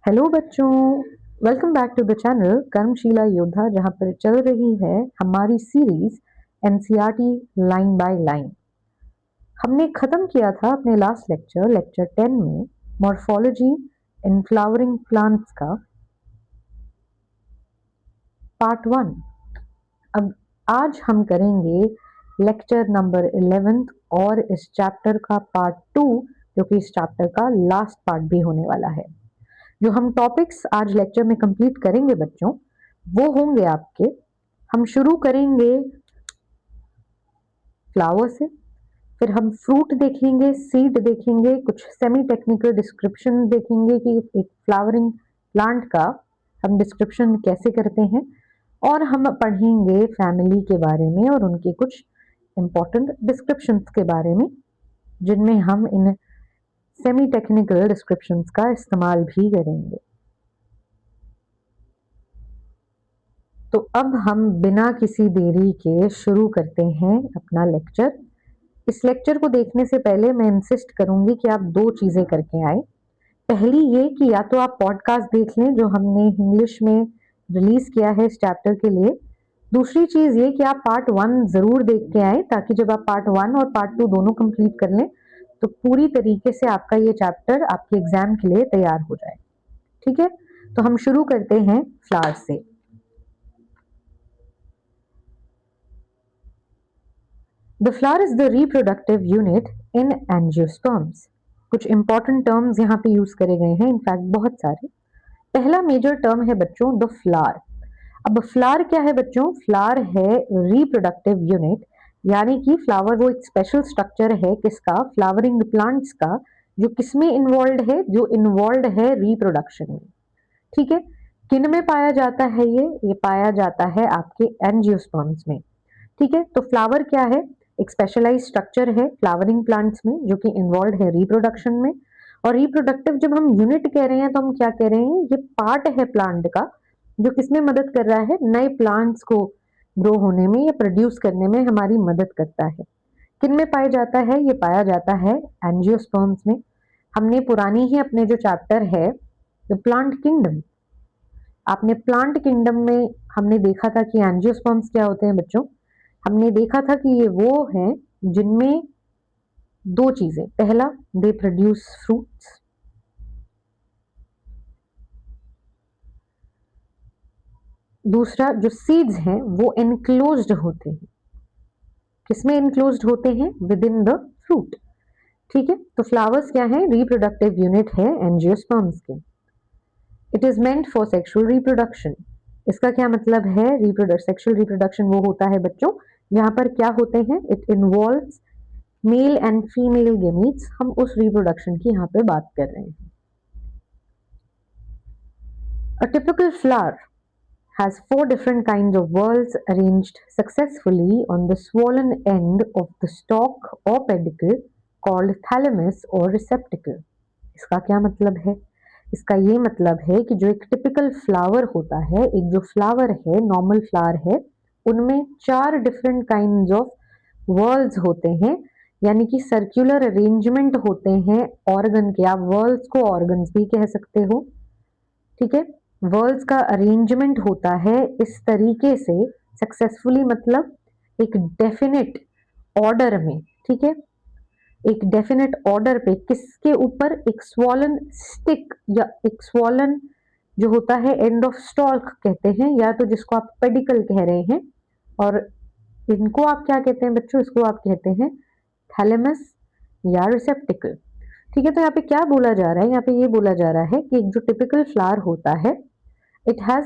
Hello बच्चों, welcome back to the channel Karmashila Yoddha, जहाँ पर चल रही है हमारी series NCERT line by line. हमने ख़त्म किया था अपने लास्ट लेक्चर 10 में मॉर्फोलॉजी इन फ्लावरिंग प्लांट्स का पार्ट 1। अब आज हम करेंगे लेक्चर नंबर 11 और इस चैप्टर का पार्ट 2, जो कि इस चैप्टर का लास्ट पार्ट भी होने वाला है। जो हम टॉपिक्स आज लेक्चर में कंप्लीट करेंगे बच्चों, वो होंगे आपके, हम शुरू करेंगे फ्लावर से, फिर हम फ्रूट देखेंगे, सीड देखेंगे, कुछ सेमी टेक्निकल डिस्क्रिप्शन देखेंगे कि एक फ्लावरिंग प्लांट का हम डिस्क्रिप्शन कैसे करते हैं, और हम पढ़ेंगे फैमिली के बारे में और उनके कुछ इम्पोर्टेंट डिस्क्रिप्शंस के बारे में, जिनमें हम इन सेमी टेक्निकल डिस्क्रिप्शंस का इस्तेमाल भी करेंगे। तो अब हम बिना किसी देरी के शुरू करते हैं अपना लेक्चर। इस लेक्चर को देखने से पहले मैं इंसिस्ट करूंगी कि आप दो चीजें करके आए। पहली ये कि या तो आप पॉडकास्ट देख लें जो हमने इंग्लिश में रिलीज किया है इस चैप्टर के लिए। दूसरी चीज ये कि आप पार्ट 1 जरूर देख के आए, ताकि जब आप पार्ट 1 और पार्ट 2 दोनों कंप्लीट कर लें तो पूरी तरीके से आपका ये चैप्टर आपके एग्जाम के लिए तैयार हो जाए। ठीक है, तो हम शुरू करते हैं फ्लावर से। The flower is the reproductive unit in angiosperms। कुछ इंपॉर्टेंट टर्म्स यहाँ पे यूज करे गए हैं, इनफैक्ट बहुत सारे। पहला मेजर टर्म है बच्चों द फ्लावर। अब फ्लावर क्या है बच्चों? फ्लावर है रिप्रोडक्टिव यूनिट, यानी कि फ्लावर वो एक स्पेशल स्ट्रक्चर है किसका? फ्लावरिंग प्लांट्स का, जो किसमें इन्वॉल्व है? जो इन्वॉल्व है रिप्रोडक्शन में। ठीक है, किन में पाया जाता है ये पाया जाता है आपके एंजियोस्पर्म्स में। ठीक है, तो फ्लावर क्या है? एक स्पेशलाइज स्ट्रक्चर है फ्लावरिंग प्लांट्स में, जो कि इन्वॉल्व है रिप्रोडक्शन में। और रिप्रोडक्टिव जब हम यूनिट कह रहे हैं तो हम क्या कह रहे हैं? ये पार्ट है प्लांट का, जो किसमें मदद कर रहा है? नए प्लांट्स को ग्रो होने में या प्रोड्यूस करने में हमारी मदद करता है। किन में पाया जाता है? ये पाया जाता है एंजियोस्पर्म्स में। हमने पुरानी ही अपने जो चैप्टर है द प्लांट किंगडम, आपने प्लांट किंगडम में हमने देखा था कि एंजियोस्पर्म्स क्या होते हैं बच्चों। हमने देखा था कि ये वो हैं जिनमें दो चीजें, पहला दे प्रोड्यूस फ्रूट्स, दूसरा जो सीड्स हैं वो एनक्लोज्ड होते हैं। किसमें एनक्लोज्ड होते हैं? With in the fruit. ठीक है, तो फ्लावर्स क्या है? रिप्रोडक्टिव यूनिट है एंजियोस्पर्म्स के। It is meant for sexual reproduction. इसका क्या मतलब है? सेक्सुअल रिप्रोडक्शन वो होता है बच्चों यहाँ पर क्या होते हैं? It involves male and female gametes. हम उस रिप्रोडक्शन की यहाँ पे बात कर रहे हैं। A typical flower has four different kinds of whorls arranged successfully on the swollen end of the stalk or pedicel called thalamus or receptacle। इसका क्या मतलब है? इसका ये मतलब है कि जो एक टिपिकल फ्लावर होता है, एक जो फ्लावर है नॉर्मल फ्लावर है, उनमें 4 डिफरेंट काइंड्स ऑफ वर्ल्स होते हैं, यानी कि सर्कुलर अरेंजमेंट होते हैं ऑर्गन के। आप वर्ल्स को ऑर्गन्स भी कह सकते हो। ठीक है, वर्ल्स का अरेंजमेंट होता है इस तरीके से सक्सेसफुली, मतलब एक डेफिनेट ऑर्डर में। ठीक है, एक डेफिनेट ऑर्डर पे, किसके ऊपर? एक स्वॉलन स्टिक या एक स्वॉलन जो होता है एंड ऑफ स्टॉक कहते हैं, या तो जिसको आप पेडिकल कह रहे हैं, और इनको आप क्या कहते हैं बच्चों? इसको आप कहते हैं थैलेमस या रिसेप्टिकल। ठीक है, तो यहाँ पे क्या बोला जा रहा है? यहाँ पे ये बोला जा रहा है कि एक जो टिपिकल फ्लावर होता है, it has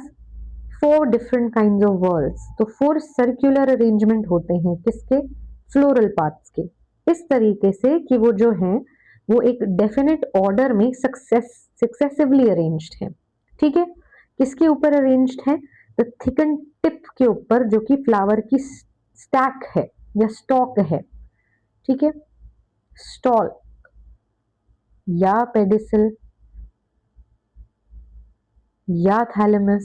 4 different kinds of whorls. तो 4 सर्कुलर अरेंजमेंट होते हैं किसके? फ्लोरल पार्ट्स के, इस तरीके से कि वो जो है वो एक डेफिनेट ऑर्डर में सक्सेसिवली अरेंज्ड है। ठीक है, किसके ऊपर अरेंज्ड है? द थिकन टिप के ऊपर, जो कि फ्लावर की स्टैक है या स्टॉक है। ठीक है, स्टॉल या पेडिसल या थैलेमस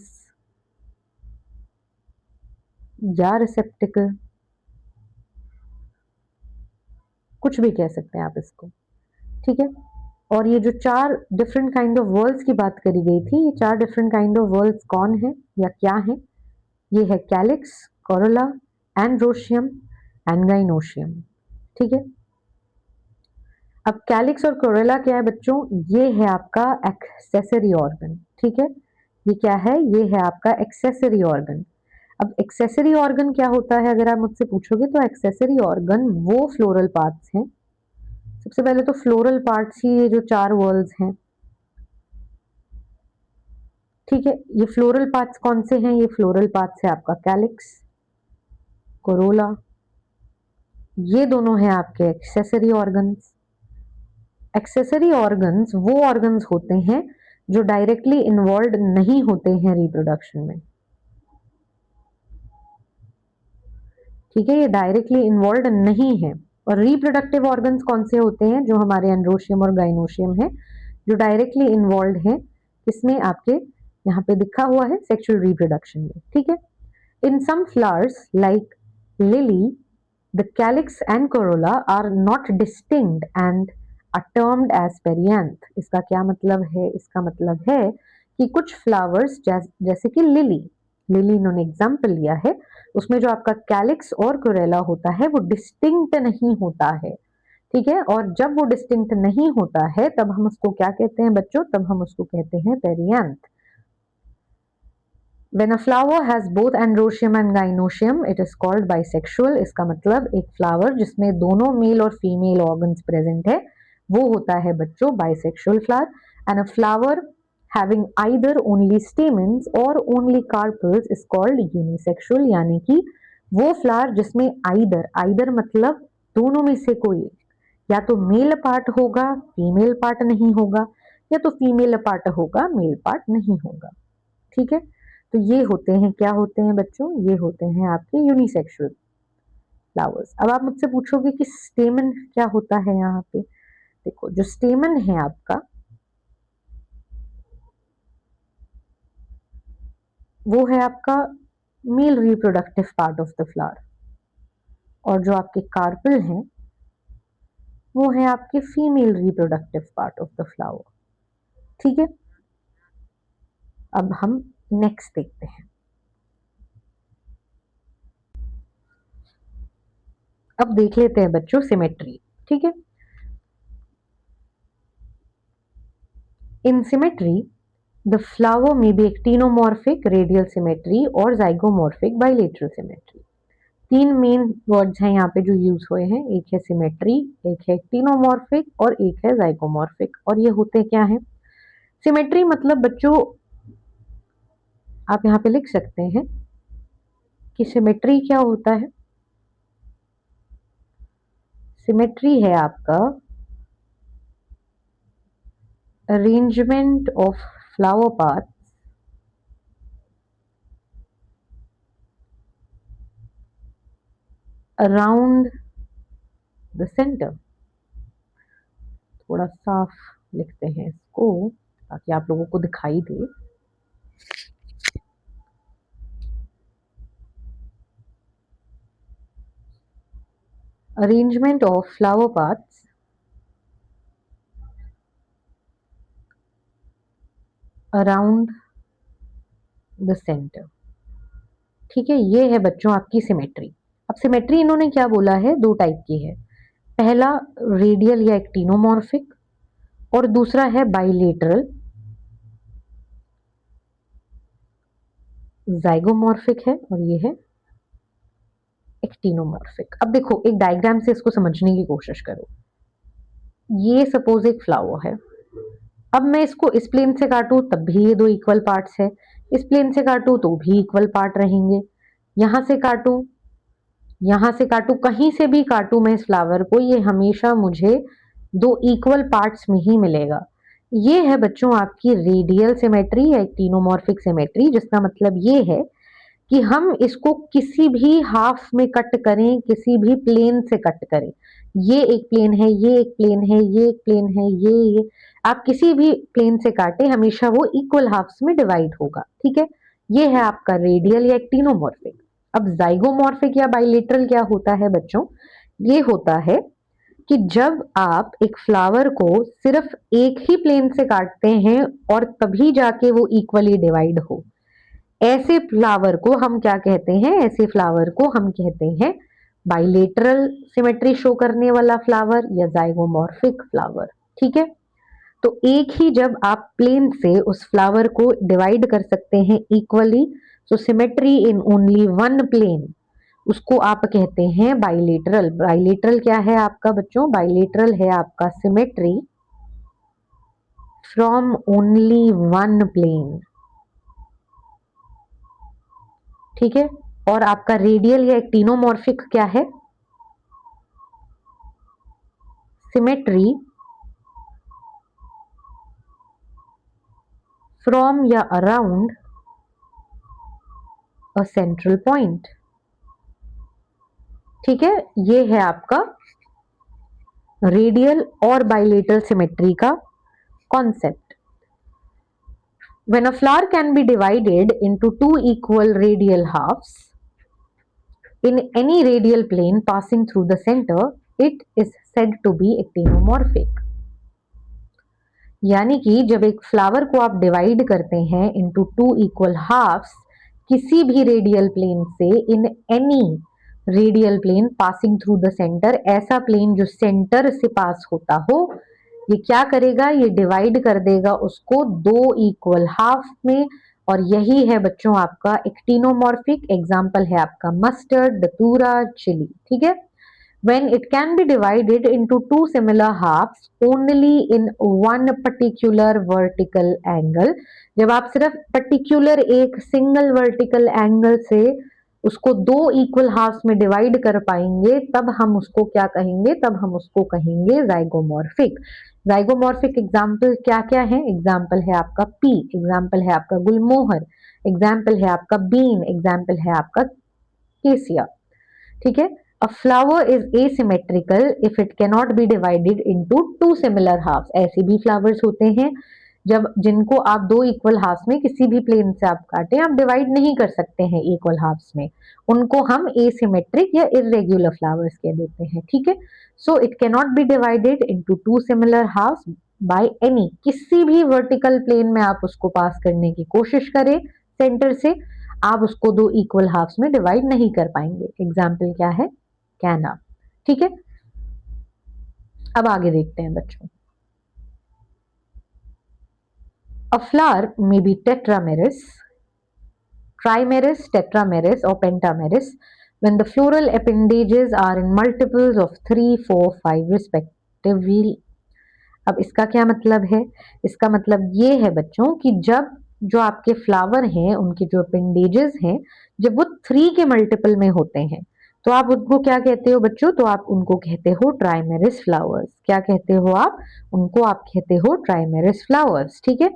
या रिसेप्टिकल, कुछ भी कह सकते हैं आप इसको। ठीक है, और ये जो 4 डिफरेंट काइंड ऑफ वर्ल्स की बात करी गई थी, ये 4 डिफरेंट काइंड ऑफ वर्ल्स कौन है या क्या है? ये है calyx, corolla, androecium and gynoecium. ठीक है। अब कैलिक्स और कोरोला क्या है बच्चों? ये है आपका एक्सेसरी ऑर्गन। ठीक है, ये क्या है? ये है आपका एक्सेसरी ऑर्गन। अब एक्सेसरी ऑर्गन क्या होता है अगर आप मुझसे पूछोगे, तो एक्सेसरी ऑर्गन वो फ्लोरल पार्ट्स हैं। सबसे पहले तो फ्लोरल पार्ट्स ही ये जो 4 वर्ल्स हैं। ठीक है, ये फ्लोरल पार्ट्स कौन से हैं? ये फ्लोरल पार्ट्स है आपका कैलिक्स, कोरोला, ये दोनों हैं आपके एक्सेसरी ऑर्गन्स। एक्सेसरी ऑर्गन्स वो ऑर्गन्स होते हैं जो डायरेक्टली इन्वॉल्व नहीं होते हैं रिप्रोडक्शन में। ठीक है, ये डायरेक्टली इन्वॉल्व नहीं है। और रिप्रोडक्टिव ऑर्गन्स कौन से होते हैं? जो हमारे एंड्रोशियम और गाइनोशियम है, जो डायरेक्टली इन्वॉल्व है किसमें? आपके यहाँ पे दिखा हुआ है सेक्सुअल रिप्रोडक्शन में। ठीक है। In some flowers like lily, the calyx and corolla are not distinct and are termed as perianth। इसका क्या मतलब है? इसका मतलब है कि कुछ फ्लावर्स जैसे कि लिली, लिली इन्होंने एग्जाम्पल लिया है, उसमें जो आपका कैलिक्स और कोरेला होता है वो डिस्टिंक्ट नहीं होता है। ठीक है, और जब वो डिस्टिंक्ट नहीं होता है तब हम उसको क्या कहते हैं बच्चों? तब हम उसको कहते हैं perianth. When a flower has both androecium and gynoecium, it is called bisexual। इसका मतलब एक फ्लावर जिसमें दोनों मेल और फीमेल ऑर्गन्स प्रेजेंट है वो होता है बच्चों bisexual flower। And a flower having either only stamens or only carpels is called unisexual। यानी कि वो फ्लावर जिसमें आइदर मतलब दोनों में से कोई, या तो मेल पार्ट होगा फीमेल पार्ट नहीं होगा, या तो फीमेल पार्ट होगा मेल पार्ट नहीं होगा। ठीक है, तो ये होते हैं, क्या होते हैं बच्चों? ये होते हैं आपके यूनिसेक्सुअल फ्लावर्स। अब आप मुझसे पूछोगे कि स्टेमन क्या होता है यहाँ पे? देखो, जो स्टेमन है आपका वो है आपका male reproductive part of the flower, और जो आपके कार्पल हैं वो है आपके female reproductive part of the flower. ठीक है, अब हम नेक्स्ट देखते हैं। अब देख लेते हैं बच्चों सिमेट्री। ठीक है, इन symmetry the flower may be actinomorphic radial symmetry और zygomorphic bilateral symmetry। 3 main words हैं यहाँ पे जो यूज हुए हैं, एक है सिमेट्री, एक है एक्टिनोमॉर्फिक और एक है जाइगोमॉर्फिक। और ये होते क्या हैं? सिमेट्री मतलब बच्चों आप यहाँ पे लिख सकते हैं कि सिमेट्री क्या होता है। सिमेट्री है आपका arrangement of flower part around the centre. थोड़ा साफ लिखते हैं इसको ताकि आप लोगों को दिखाई दे। Arrangement of flower parts around the centre. ठीक है, ये है बच्चों आपकी सिमेट्री। अब सिमेट्री इन्होंने क्या बोला है? 2 टाइप की है। पहला रेडियल या एक्टिनोमॉर्फिक, और दूसरा है बाइलेटरल जाइगोमॉर्फिक है, और ये है एक्टिनोमॉर्फिक। अब देखो एक डायग्राम से इसको समझने की कोशिश करो। ये सपोज एक फ्लावर है। अब मैं इसको इस प्लेन से काटूं तब भी ये 2 इक्वल पार्ट्स है, इस प्लेन से काटूं तो भी इक्वल पार्ट रहेंगे, यहां से काटूं, यहां से काटूं, कहीं से भी काटूं मैं इस फ्लावर को, ये हमेशा मुझे 2 इक्वल पार्ट्स में ही मिलेगा। ये है बच्चों आपकी रेडियल सिमेट्री या एक्टिनोमॉर्फिक सिमेट्री, जिसका मतलब ये है कि हम इसको किसी भी हाफ में कट करें, किसी भी प्लेन से कट करें, ये एक प्लेन है, ये एक प्लेन है, ये एक प्लेन है, ये आप किसी भी प्लेन से काटे हमेशा वो इक्वल हाफ्स में डिवाइड होगा। ठीक है, ये है आपका रेडियल या एक्टिनोमॉर्फिक। अब जाइगोमॉर्फिक या बाइलेटरल क्या होता है बच्चों? ये होता है कि जब आप एक फ्लावर को सिर्फ एक ही प्लेन से काटते हैं और तभी जाके वो इक्वली डिवाइड हो, ऐसे फ्लावर को हम क्या कहते हैं? ऐसे फ्लावर को हम कहते हैं बाइलेटरल सिमेट्री शो करने वाला फ्लावर या जाइगोमॉर्फिक फ्लावर। ठीक है, तो एक ही जब आप प्लेन से उस फ्लावर को डिवाइड कर सकते हैं equally, so symmetry in only one plane, उसको आप कहते हैं बाइलेटरल। बाइलेटरल क्या है आपका बच्चों? बाइलेटरल है आपका symmetry from only one plane. ठीक है, और आपका रेडियल या एक्टिनोमॉर्फिक क्या है? सिमेट्री फ्रॉम या अराउंड अ सेंट्रल पॉइंट। ठीक है, ये है आपका रेडियल और बाइलेटरल सिमेट्री का concept. When a flower can be divided into two equal radial halves in any radial plane passing through the center, it is said to be actinomorphic। यानी कि जब एक फ्लावर को आप डिवाइड करते हैं इनटू टू इक्वल हाफ्स किसी भी रेडियल प्लेन से, in any radial plane passing through the centre, ऐसा प्लेन जो सेंटर से पास होता हो, ये क्या करेगा? ये डिवाइड कर देगा उसको दो इक्वल हाफ में, और यही है बच्चों आपका एक्टिनोमॉर्फिक। एग्जाम्पल है आपका मस्टर्ड, दतूरा, चिली। ठीक है, when it can be divided into two similar halves only in one particular vertical angle, जब आप सिर्फ पर्टिकुलर एक सिंगल वर्टिकल एंगल से उसको दो इक्वल हाफ्स में डिवाइड कर पाएंगे, तब हम उसको क्या कहेंगे? तब हम उसको कहेंगे जाइगोमॉर्फिक। जाइगोमॉर्फिक एग्जाम्पल क्या क्या है? एग्जाम्पल है आपका पी, एग्जाम्पल है आपका गुलमोहर, एग्जाम्पल है आपका बीन, एग्जाम्पल है आपका केसिया। ठीक है, a flower is asymmetrical if it cannot be divided into two similar halves। ऐसे भी फ्लावर्स होते हैं जब जिनको आप दो इक्वल हाफ्स में किसी भी प्लेन से आप काटें, आप डिवाइड नहीं कर सकते हैं इक्वल हाफ्स में, उनको हम एसिमेट्रिक या इरेग्युलर फ्लावर्स कह देते हैं। ठीक है, so it cannot be divided into two similar halves by any, किसी भी वर्टिकल प्लेन में आप उसको पास करने की कोशिश करें सेंटर से, आप उसको दो इक्वल हाफ्स में डिवाइड नहीं कर पाएंगे। एग्जाम्पल क्या है? कैना। ठीक है, अब आगे देखते हैं बच्चों। A flower may be tetramerous, trimerous, tetramerous or pentamerous when the floral appendages are in multiples of 3, 4, 5 respectively। अब इसका क्या मतलब है? इसका मतलब ये है बच्चों कि जब जो आपके फ्लावर हैं उनके जो अपेंडेजेस हैं, जब वो 3 के मल्टीपल में होते हैं, तो आप उनको क्या कहते हो बच्चों? तो आप उनको कहते हो ट्राइमेरिस फ्लावर्स। क्या कहते हो आप उनको? आप कहते हो ट्राइमेरिस फ्लावर्स। ठीक है,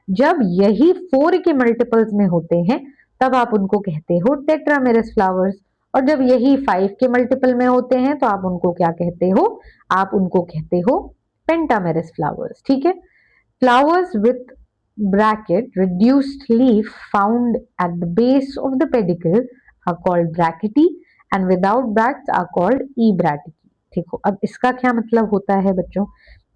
जब यही 4 के मल्टीपल्स में होते हैं तब आप उनको कहते हो टेट्रामेरिस फ्लावर्स, और जब यही 5 के मल्टीपल में होते हैं तो आप उनको क्या कहते हो? आप उनको कहते हो pentamerous flowers। ठीक है, flowers with bracket reduced leaf found at the base of the pedicle are called bractee and without bracts are called ebractee। ठीक हो, अब इसका क्या मतलब होता है बच्चों?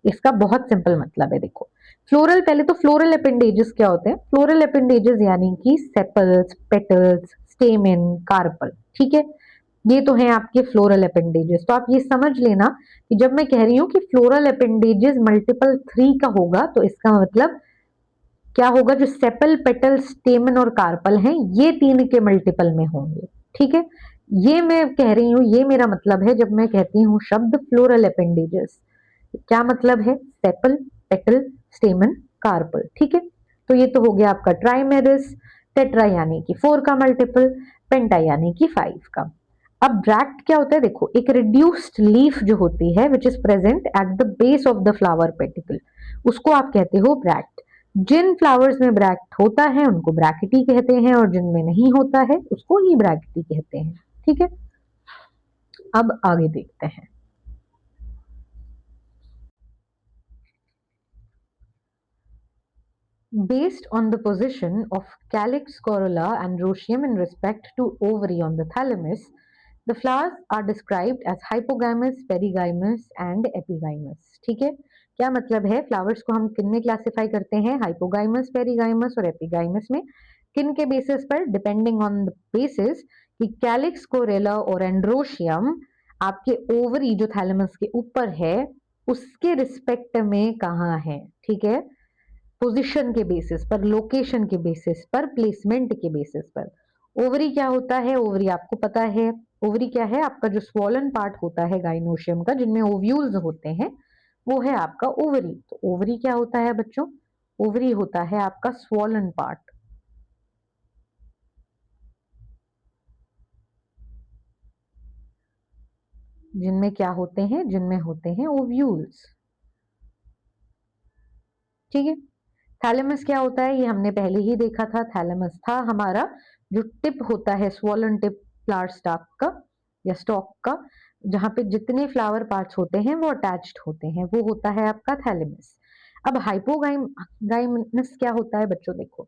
इसका बहुत सिंपल मतलब है। देखो, फ्लोरल, पहले तो फ्लोरल अपेंडेजेस क्या होते हैं? फ्लोरल अपेंडेजेस यानी कि सेपल्स, पेटल्स, स्टेमेन, कार्पल। ठीक है, ये तो है आपके फ्लोरल अपेंडेजेस। तो आप ये समझ लेना कि जब मैं कह रही हूँ कि फ्लोरल अपेंडेजेस मल्टीपल 3 का होगा, तो इसका मतलब क्या होगा? जो सेपल, पेटल, स्टेमन और कार्पल हैं, ये 3 के मल्टीपल में होंगे। ठीक है, ये मैं कह रही हूँ, ये मेरा मतलब है जब मैं कहती हूँ शब्द फ्लोरल अपेंडेजेस, क्या मतलब है? Sepal, petal, stamen, carpel. ठीक है, तो ये तो हो गया आपका ट्राइमेरिस। टेट्रा यानी कि 4 का मल्टीपल, पेंटा यानी कि 5 का। अब ब्रैक्ट क्या होता है? देखो, एक रिड्यूस्ड लीफ जो होती है which is present at the base of the flower पेटिकल, उसको आप कहते हो ब्रैक्ट। जिन फ्लावर्स में ब्रैक्ट होता है उनको ब्रैकेटी कहते हैं, और जिनमें नहीं होता है उसको ई ब्रैकेटी कहते हैं। ठीक है, अब आगे देखते हैं। Based on the position of calyx, corolla and rhoecium in respect to ovary on the thalamus, the flowers are described as hypogynous, perigynous and epigynous. ठीक है, क्या मतलब है? फ्लावर्स को हम किन में क्लासिफाई करते हैं? हाइपोगाइमस, पेरीगाइमस और एपिगाइमस में। किन के बेसिस पर? डिपेंडिंग ऑन द बेसिस कि कैलिक्स, कोरेला और एंड्रोशियम आपके ओवरी जो थैलेमस के ऊपर है उसके रिस्पेक्ट में कहाँ है। ठीक है, पोजीशन के बेसिस पर, लोकेशन के बेसिस पर, प्लेसमेंट के बेसिस पर। ओवरी क्या होता है? ओवरी आपको पता है, ओवरी क्या है? आपका जो स्वॉलन पार्ट होता है गाइनोशियम का, जिनमें ओव्यूल्स होते हैं, वो है आपका ओवरी। तो ओवरी क्या होता है बच्चों? ओवरी होता है आपका स्वॉलन पार्ट, जिनमें क्या होते हैं? जिनमें होते हैं ओव्यूल्स। ठीक है, थैलेमस क्या होता है? ये हमने पहले ही देखा था। थैलेमस था हमारा जो टिप होता है, स्वॉलन टिप फ्लावर स्टॉक का या स्टॉक का, जहां पे जितने फ्लावर पार्ट्स होते हैं वो अटैच्ड होते हैं, वो होता है आपका थैलेमस। अब हाइपोगाइनस क्या होता है बच्चों? देखो,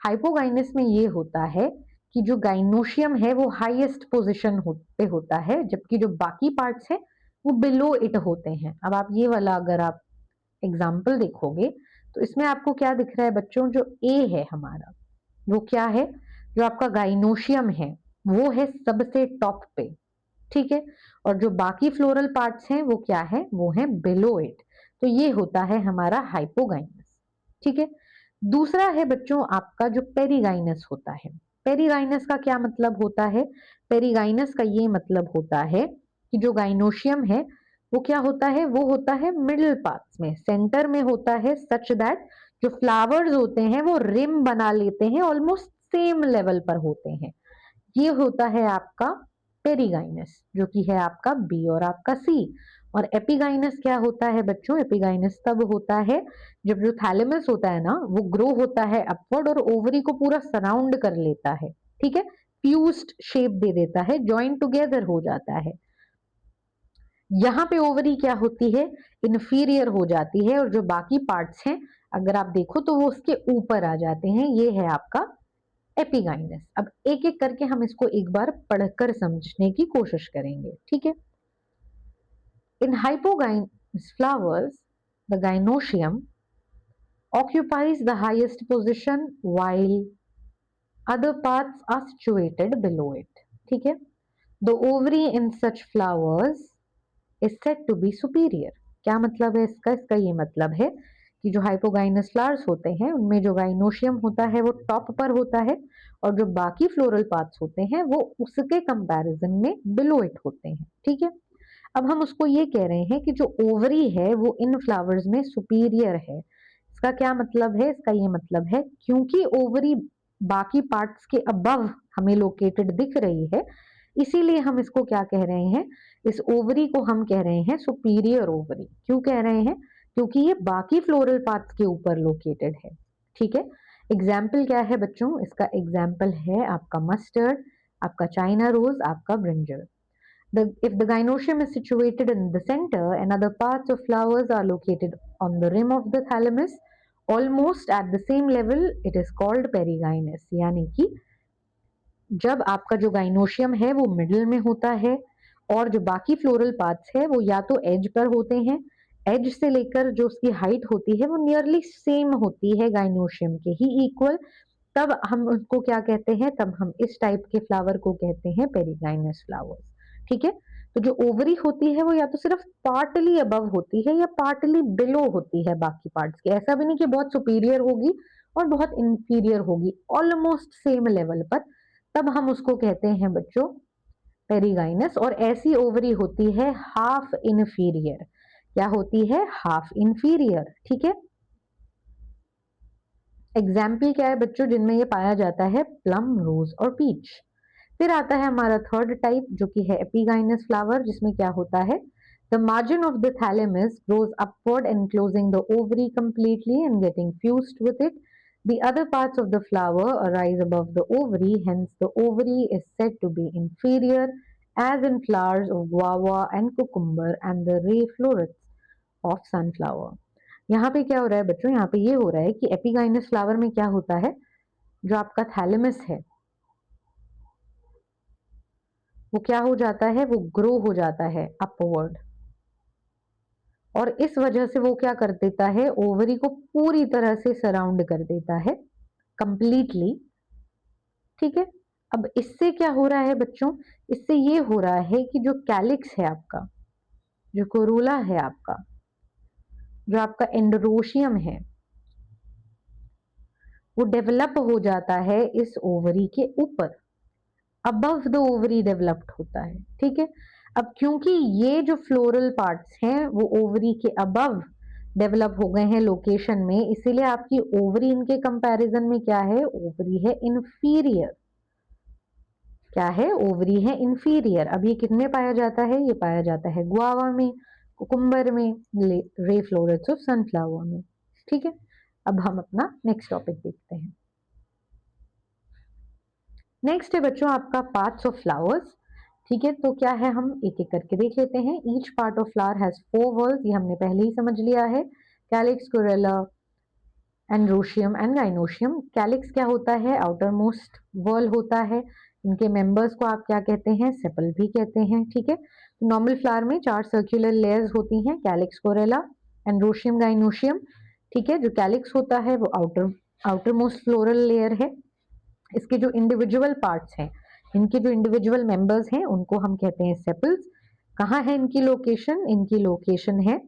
हाइपोगाइनस में ये होता है कि जो गाइनोशियम है वो हाईएस्ट पोजीशन पे होता है, जबकि जो बाकी पार्ट्स हैं वो बिलो इट होते हैं। अब आप ये वाला अगर आप एग्जाम्पल देखोगे तो इसमें आपको क्या दिख रहा है बच्चों? जो ए है हमारा, वो क्या है? जो आपका गाइनोशियम है वो है सबसे टॉप पे। ठीक है, और जो बाकी फ्लोरल पार्ट्स हैं वो क्या है? वो है बिलो इट। तो ये होता है हमारा हाइपोगाइनस। ठीक है, दूसरा है बच्चों आपका जो पेरीगाइनस होता है। पेरीगाइनस का क्या मतलब होता है? पेरीगाइनस का ये मतलब होता है कि जो गाइनोशियम है वो क्या होता है? वो होता है मिडिल पार्ट्स में, सेंटर में होता है, सच दैट जो फ्लावर्स होते हैं वो रिम बना लेते हैं, ऑलमोस्ट सेम लेवल पर होते हैं। ये होता है आपका पेरीगाइनस, जो कि है आपका बी और आपका सी। और एपिगाइनस क्या होता है बच्चों? एपिगाइनस तब होता है जब जो थैलेमस होता है ना वो ग्रो होता है अपवर्ड और ओवरी को पूरा सराउंड कर लेता है। ठीक है, फ्यूज्ड शेप दे देता है, ज्वाइन टुगेदर हो जाता है। यहाँ पे ओवरी क्या होती है? इन्फीरियर हो जाती है, और जो बाकी पार्ट्स हैं अगर आप देखो तो वो उसके ऊपर आ जाते हैं। ये है आपका एपिगाइनस। अब एक एक करके हम इसको एक बार पढ़कर समझने की कोशिश करेंगे। ठीक है, in hypogynous flowers the gynoecium occupies the highest position while other parts are situated below it. ठीक है, the ovary in such flowers is said to be superior। क्या मतलब है इसका? इसका ये मतलब है कि जो हाइपोगाइनस फ्लावर्स होते हैं उनमें जो गाइनोशियम होता है वो टॉप पर होता है, और जो बाकी फ्लोरल पार्ट्स होते हैं वो उसके कंपैरिजन में बिलो इट होते हैं। ठीक है, अब हम उसको ये कह रहे हैं कि जो ओवरी है वो इन फ्लावर्स में सुपीरियर है। इसका क्या मतलब है? इसका ये मतलब है क्योंकि ओवरी बाकी पार्ट्स के अबव हमें लोकेटेड दिख रही है, इसीलिए हम इसको क्या कह रहे हैं? इस ओवरी को हम कह रहे हैं सुपीरियर ओवरी। क्यों कह रहे हैं? क्योंकि ये बाकी फ्लोरल पार्ट्स के ऊपर लोकेटेड है। ठीक है, एग्जाम्पल क्या है बच्चों? इसका एग्जाम्पल है आपका मस्टर्ड, आपका चाइना रोज, आपका brinjal. If the gynoecium is situated in the center and other parts of flowers are located on the rim of the thalamus, almost at the same level, it is called perigynous। यानी कि जब आपका जो gynoecium है वो middle में होता है और जो बाकी फ्लोरल पार्ट्स है वो या तो एज पर होते हैं, एज से लेकर जो उसकी हाइट होती है वो नियरली सेम होती है, गाइनोशियम के ही इक्वल, तब हम उसको क्या कहते हैं? तब हम इस टाइप के फ्लावर को कहते हैं पेरिगाइनस फ्लावर्स। ठीक है, तो जो ओवरी होती है वो या तो सिर्फ पार्टली अबव होती है या पार्टली बिलो होती है बाकी पार्ट्स के। ऐसा भी नहीं कि बहुत सुपीरियर होगी और बहुत इंफीरियर होगी, ऑलमोस्ट सेम लेवल पर, तब हम उसको कहते हैं बच्चों पेरिगाइनस। और ऐसी ओवरी होती है हाफ इनफीरियर। क्या होती है? Half inferior. ठीक है, एग्जाम्पल क्या है बच्चों जिनमें ये पाया जाता है? प्लम, रोज और पीच। फिर आता है हमारा थर्ड टाइप जो कि है एपिगाइनस फ्लावर, जिसमें क्या होता है? The margin of the thalamus grows upward enclosing the ovary completely and getting fused with it. The other parts of the flower arise above the ovary, hence the ovary is said to be inferior, as in flowers of guava and cucumber and the ray florets of sunflower। यहाँ पे क्या हो रहा है बच्चों? यहाँ पे ये हो रहा है कि एपिगाइनस फ्लावर में क्या होता है? जो आपका थैलेमस है वो क्या हो जाता है, वो ग्रो हो जाता है अपवर्ड, और इस वजह से वो क्या कर देता है, ओवरी को पूरी तरह से सराउंड कर देता है कंप्लीटली। ठीक है, अब इससे क्या हो रहा है बच्चों, इससे ये हो रहा है कि जो कैलिक्स है आपका, जो कोरोला है आपका, जो आपका एंडोरोशियम है, वो डेवलप हो जाता है इस ओवरी के ऊपर, अबव द ओवरी डेवलप्ड होता है। ठीक है, अब क्योंकि ये जो फ्लोरल पार्ट्स हैं वो ओवरी के अबव डेवलप हो गए हैं लोकेशन में, इसीलिए आपकी ओवरी इनके कंपैरिजन में क्या है, ओवरी है इंफीरियर। क्या है, ओवरी है इंफीरियर। अब ये कितने पाया जाता है, ये पाया जाता है गुआवा में, कुकुम्बर में, रे फ्लोरेट्स ऑफ सनफ्लावर में। ठीक है, अब हम अपना नेक्स्ट टॉपिक देखते हैं। नेक्स्ट है बच्चों आपका पार्ट्स ऑफ फ्लावर्स। ठीक है, तो क्या है, हम एक एक करके देख लेते हैं। Each part of flower has 4 व्हर्ल्स, ये हमने पहले ही समझ लिया है। कैलिक्स, कोरेला, एंड्रोशियम एंड गाइनोशियम। कैलिक्स क्या होता है, आउटर मोस्ट वर्ल होता है। इनके मेंबर्स को आप क्या कहते हैं, सेपल भी कहते हैं। ठीक है, नॉर्मल फ्लावर में 4 सर्कुलर लेयर्स होती हैं, कैलिक्स, कोरेला, एंड्रोशियम, गाइनोशियम। ठीक है, जो कैलिक्स होता है वो आउटर मोस्ट फ्लोरल लेयर है। इसके जो इंडिविजुअल पार्ट्स हैं, इनके जो इंडिविजुअल मेंबर्स हैं, उनको हम कहते हैं सेपल्स। कहाँ है इनकी लोकेशन, इनकी लोकेशन है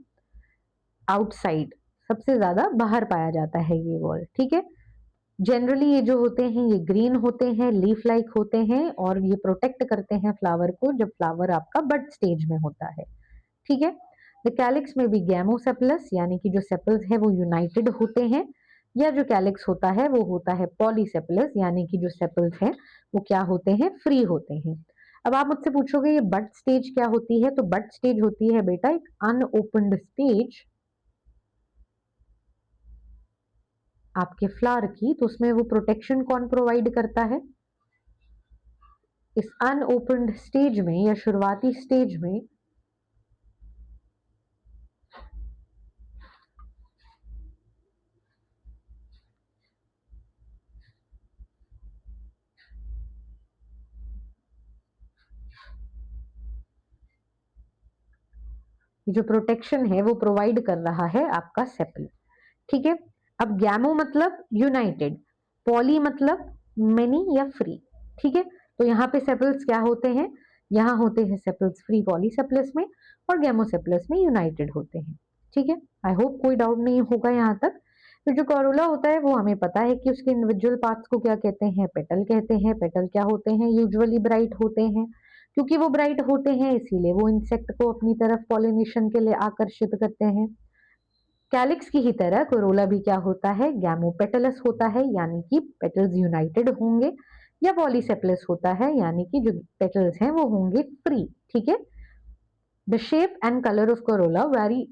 आउटसाइड, सबसे ज्यादा बाहर पाया जाता है ये वॉल। ठीक है, जनरली ये जो होते हैं ये ग्रीन होते हैं, लीफ लाइक होते हैं, और ये प्रोटेक्ट करते हैं फ्लावर को जब फ्लावर आपका बड स्टेज में होता है। ठीक है, द कैलिक्स में भी गैमोसेपलस, यानी कि जो सेपल्स है वो यूनाइटेड होते हैं, या जो कैलिक्स होता है वो होता है पॉलीसेपलस, यानी कि जो सेपल्स हैं वो क्या होते हैं, फ्री होते हैं। अब आप मुझसे पूछोगे ये बड स्टेज क्या होती है, तो बड स्टेज होती है बेटा एक अनओपन्ड स्टेज आपके फ्लावर की, तो उसमें वो प्रोटेक्शन कौन प्रोवाइड करता है, इस अनओपन्ड स्टेज में या शुरुआती स्टेज में जो प्रोटेक्शन है वो प्रोवाइड कर रहा है आपका सेपल। ठीक है, अब गैमो मतलब यूनाइटेड, पॉली मतलब मेनी या फ्री। ठीक है, तो यहाँ पे सेपल्स क्या होते हैं, यहाँ होते हैं सेपल्स फ्री पॉलीसेपलस में, और गैमोसेपलस में यूनाइटेड होते हैं। ठीक है, आई होप कोई डाउट नहीं होगा यहाँ तक। तो जो कोरोला होता है वो हमें पता है कि उसके इंडिविजुअल पार्ट्स को क्या कहते हैं, पेटल कहते हैं। पेटल क्या होते हैं, यूजुअली ब्राइट होते हैं। क्योंकि वो ब्राइट होते हैं इसीलिए वो इंसेक्ट को अपनी तरफ पॉलिनेशन के लिए आकर्षित करते हैं। कैलिक्स की ही तरह कोरोला भी क्या होता है, गैमोपेटलस होता है, यानी कि पेटल्स यूनाइटेड होंगे, या पॉलीसेपलस होता है, यानी कि जो पेटल्स हैं वो होंगे फ्री। ठीक है, the shape and colour of Corolla very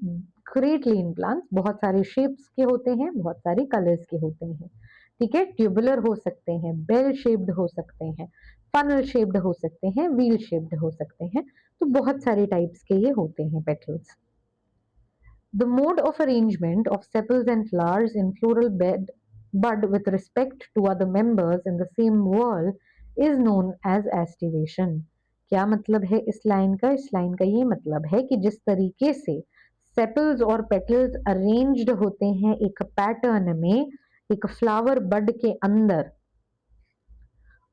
greatly in plants, बहुत सारे शेप्स के होते हैं, बहुत सारे कलर्स के होते हैं। ठीक है, ट्यूबुलर हो सकते हैं, बेल शेप्ड हो सकते हैं, फनल शेप्ड हो सकते हैं, व्हील शेप्ड हो सकते हैं, तो बहुत सारे टाइप्स के ये होते हैं petals. The mode of arrangement of sepals and flowers in floral bud with respect to other members in the same whorl is known as estivation। क्या मतलब है इस लाइन का, इस लाइन का ये मतलब है कि जिस तरीके से सेपल्स और पेटल्स अरेंज्ड होते हैं एक पैटर्न में एक फ्लावर बड के अंदर,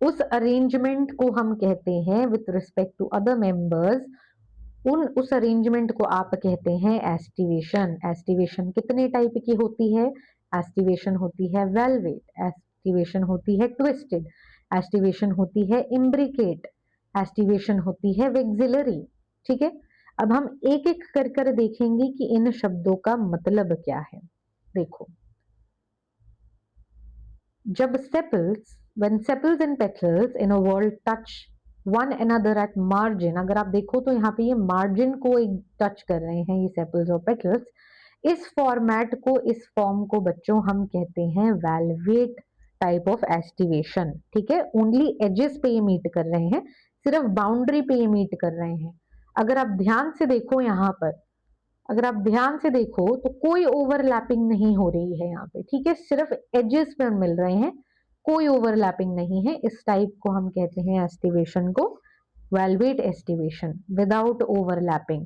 उस अरेंजमेंट को हम कहते हैं with respect to other members, उस अरेंजमेंट को आप कहते हैं एस्टिवेशन। एस्टिवेशन कितने टाइप की होती है, एस्टिवेशन होती है वेलवेट, एस्टिवेशन होती है ट्विस्टेड, एस्टिवेशन होती है इम्ब्रिकेट, एस्टिवेशन होती है वेक्सिलरी। ठीक है, अब हम एक एक कर कर देखेंगे कि इन शब्दों का मतलब क्या है। देखो, जब sepals, when sepals and petals in a whorl touch one another at margin, अगर आप देखो तो यहाँ पे ये मार्जिन को एक टच कर रहे हैं ये सेपल्स और पेटल्स, इस फॉर्मेट को, इस फॉर्म को बच्चों हम कहते हैं वेलवेट टाइप ऑफ एस्टिवेशन। ठीक है, ओनली एजेस पे ये मीट कर रहे हैं, सिर्फ बाउंड्री पे ये मीट कर रहे हैं। अगर आप ध्यान से देखो यहाँ पर, अगर आप ध्यान से देखो तो कोई ओवरलैपिंग नहीं हो रही है यहाँ पे। ठीक है, सिर्फ एजेस पे मिल रहे हैं, कोई ओवरलैपिंग नहीं है। इस टाइप को हम कहते हैं एस्टिवेशन को velvet aestivation without overlapping,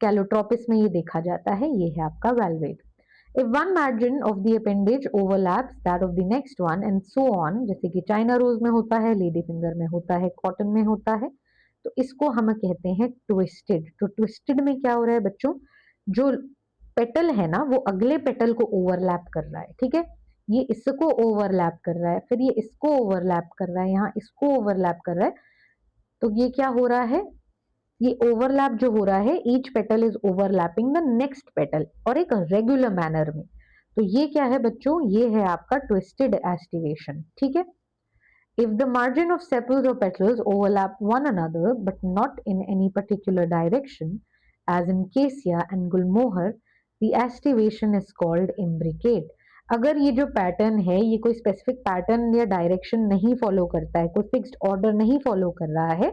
Calotropis में ये देखा जाता है, ये है आपका velvet. If one margin of the appendage overlaps that of the next one and so on, जैसे कि चाइना रोज में होता है, लेडी फिंगर में होता है, कॉटन में होता है, तो इसको हम कहते हैं ट्विस्टेड। तो ट्विस्टेड में क्या हो रहा है बच्चों, जो पेटल है ना वो अगले पेटल को ओवरलैप कर रहा है, ठीक है, ये इसको ओवरलैप कर रहा है, फिर ये इसको ओवरलैप कर रहा है, यहाँ इसको ओवरलैप कर रहा है, तो ये क्या हो रहा है, ये ओवरलैप जो हो रहा है, each petal is overlapping the next petal और एक रेगुलर मैनर में। तो ये क्या है बच्चों, ये है आपका ट्विस्टेड एस्टिवेशन, ठीक है। If the margin of sepals or petals overlap one another but not in any particular direction, as in cassia and gulmohar, the aestivation is called imbricate. अगर ये जो पैटर्न है ये कोई स्पेसिफिक पैटर्न या direction नहीं फॉलो करता है, कोई फिक्स्ड ऑर्डर नहीं फॉलो कर रहा है,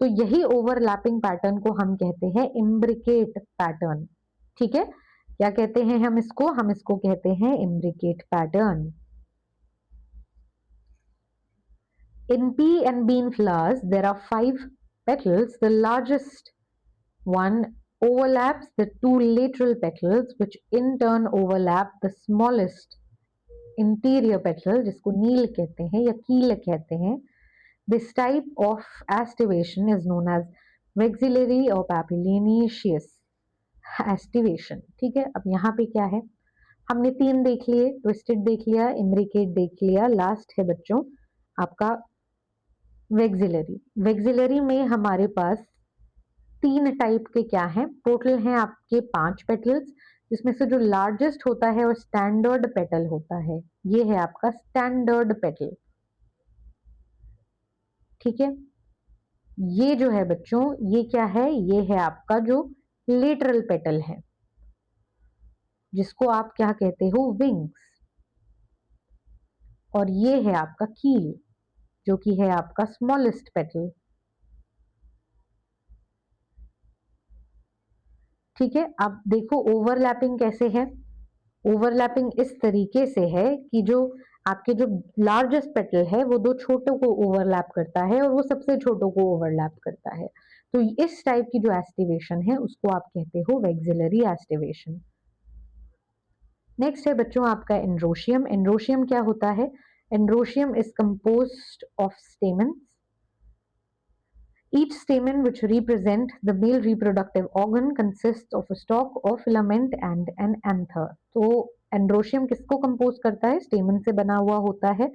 तो यही ओवरलैपिंग पैटर्न को हम कहते हैं इम्ब्रिकेट पैटर्न, ठीक है। क्या कहते हैं हम इसको कहते हैं imbricate pattern. In pea and bean flowers, there are 5 petals. The largest one overlaps the 2 lateral petals, which in turn overlap the smallest interior petal, जिसको नील कहते हैं या कील कहते हैं। This type of aestivation is known as vexillary or papilionaceous aestivation, ठीक है। अब यहाँ पे क्या है, हमने 3 देख लिए, ट्विस्टेड देख लिया, इम्ब्रिकेट देख लिया, लास्ट है बच्चों आपका वेक्सिलरी। वेक्सिलरी में हमारे पास 3 टाइप के क्या हैं, टोटल हैं आपके 5 पेटल्स, जिसमें से जो लार्जेस्ट होता है और स्टैंडर्ड पेटल होता है, ये है आपका स्टैंडर्ड पेटल, ठीक है। ये जो है बच्चों, ये क्या है, ये है आपका जो लेटरल पेटल है, जिसको आप क्या कहते हो, विंग्स, और ये है आपका कील, जो कि है आपका स्मॉलेस्ट पेटल, ठीक है। अब देखो ओवरलैपिंग कैसे है, ओवरलैपिंग इस तरीके से है कि जो आपके जो लार्जेस्ट पेटल है वो 2 छोटों को ओवरलैप करता है और वो सबसे छोटों को ओवरलैप करता है, तो इस टाइप की जो एस्टिवेशन है उसको आप कहते हो वेक्सिलरी एस्टिवेशन। नेक्स्ट है बच्चों आपका एंड्रोशियम। एंड्रोशियम क्या होता है, androecium is composed of stamens, each stamen which represent the male reproductive organ consists of a stalk or filament and an anther। तो एंड्रोशियम किसको कंपोज करता है, स्टेमन से बना हुआ होता है,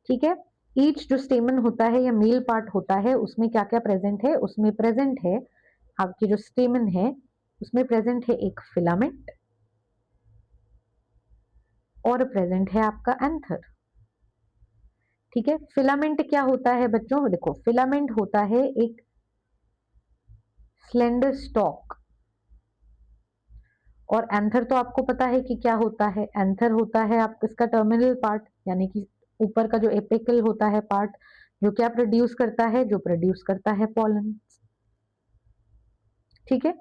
ठीक है। ईच जो स्टेमन होता है या मेल पार्ट होता है उसमें क्या क्या प्रेजेंट है, उसमें प्रेजेंट है आपकी जो स्टेमन है उसमें प्रेजेंट है एक फिलामेंट और प्रेजेंट है आपका एंथर, ठीक है। फिलामेंट क्या होता है बच्चों, देखो फिलामेंट होता है एक स्लेंडर स्टॉक, और एंथर तो आपको पता है कि क्या होता है, एंथर होता है आप इसका टर्मिनल पार्ट, यानी कि ऊपर का जो एपिकल होता है पार्ट, जो क्या प्रोड्यूस करता है, जो प्रोड्यूस करता है पॉलन, ठीक है।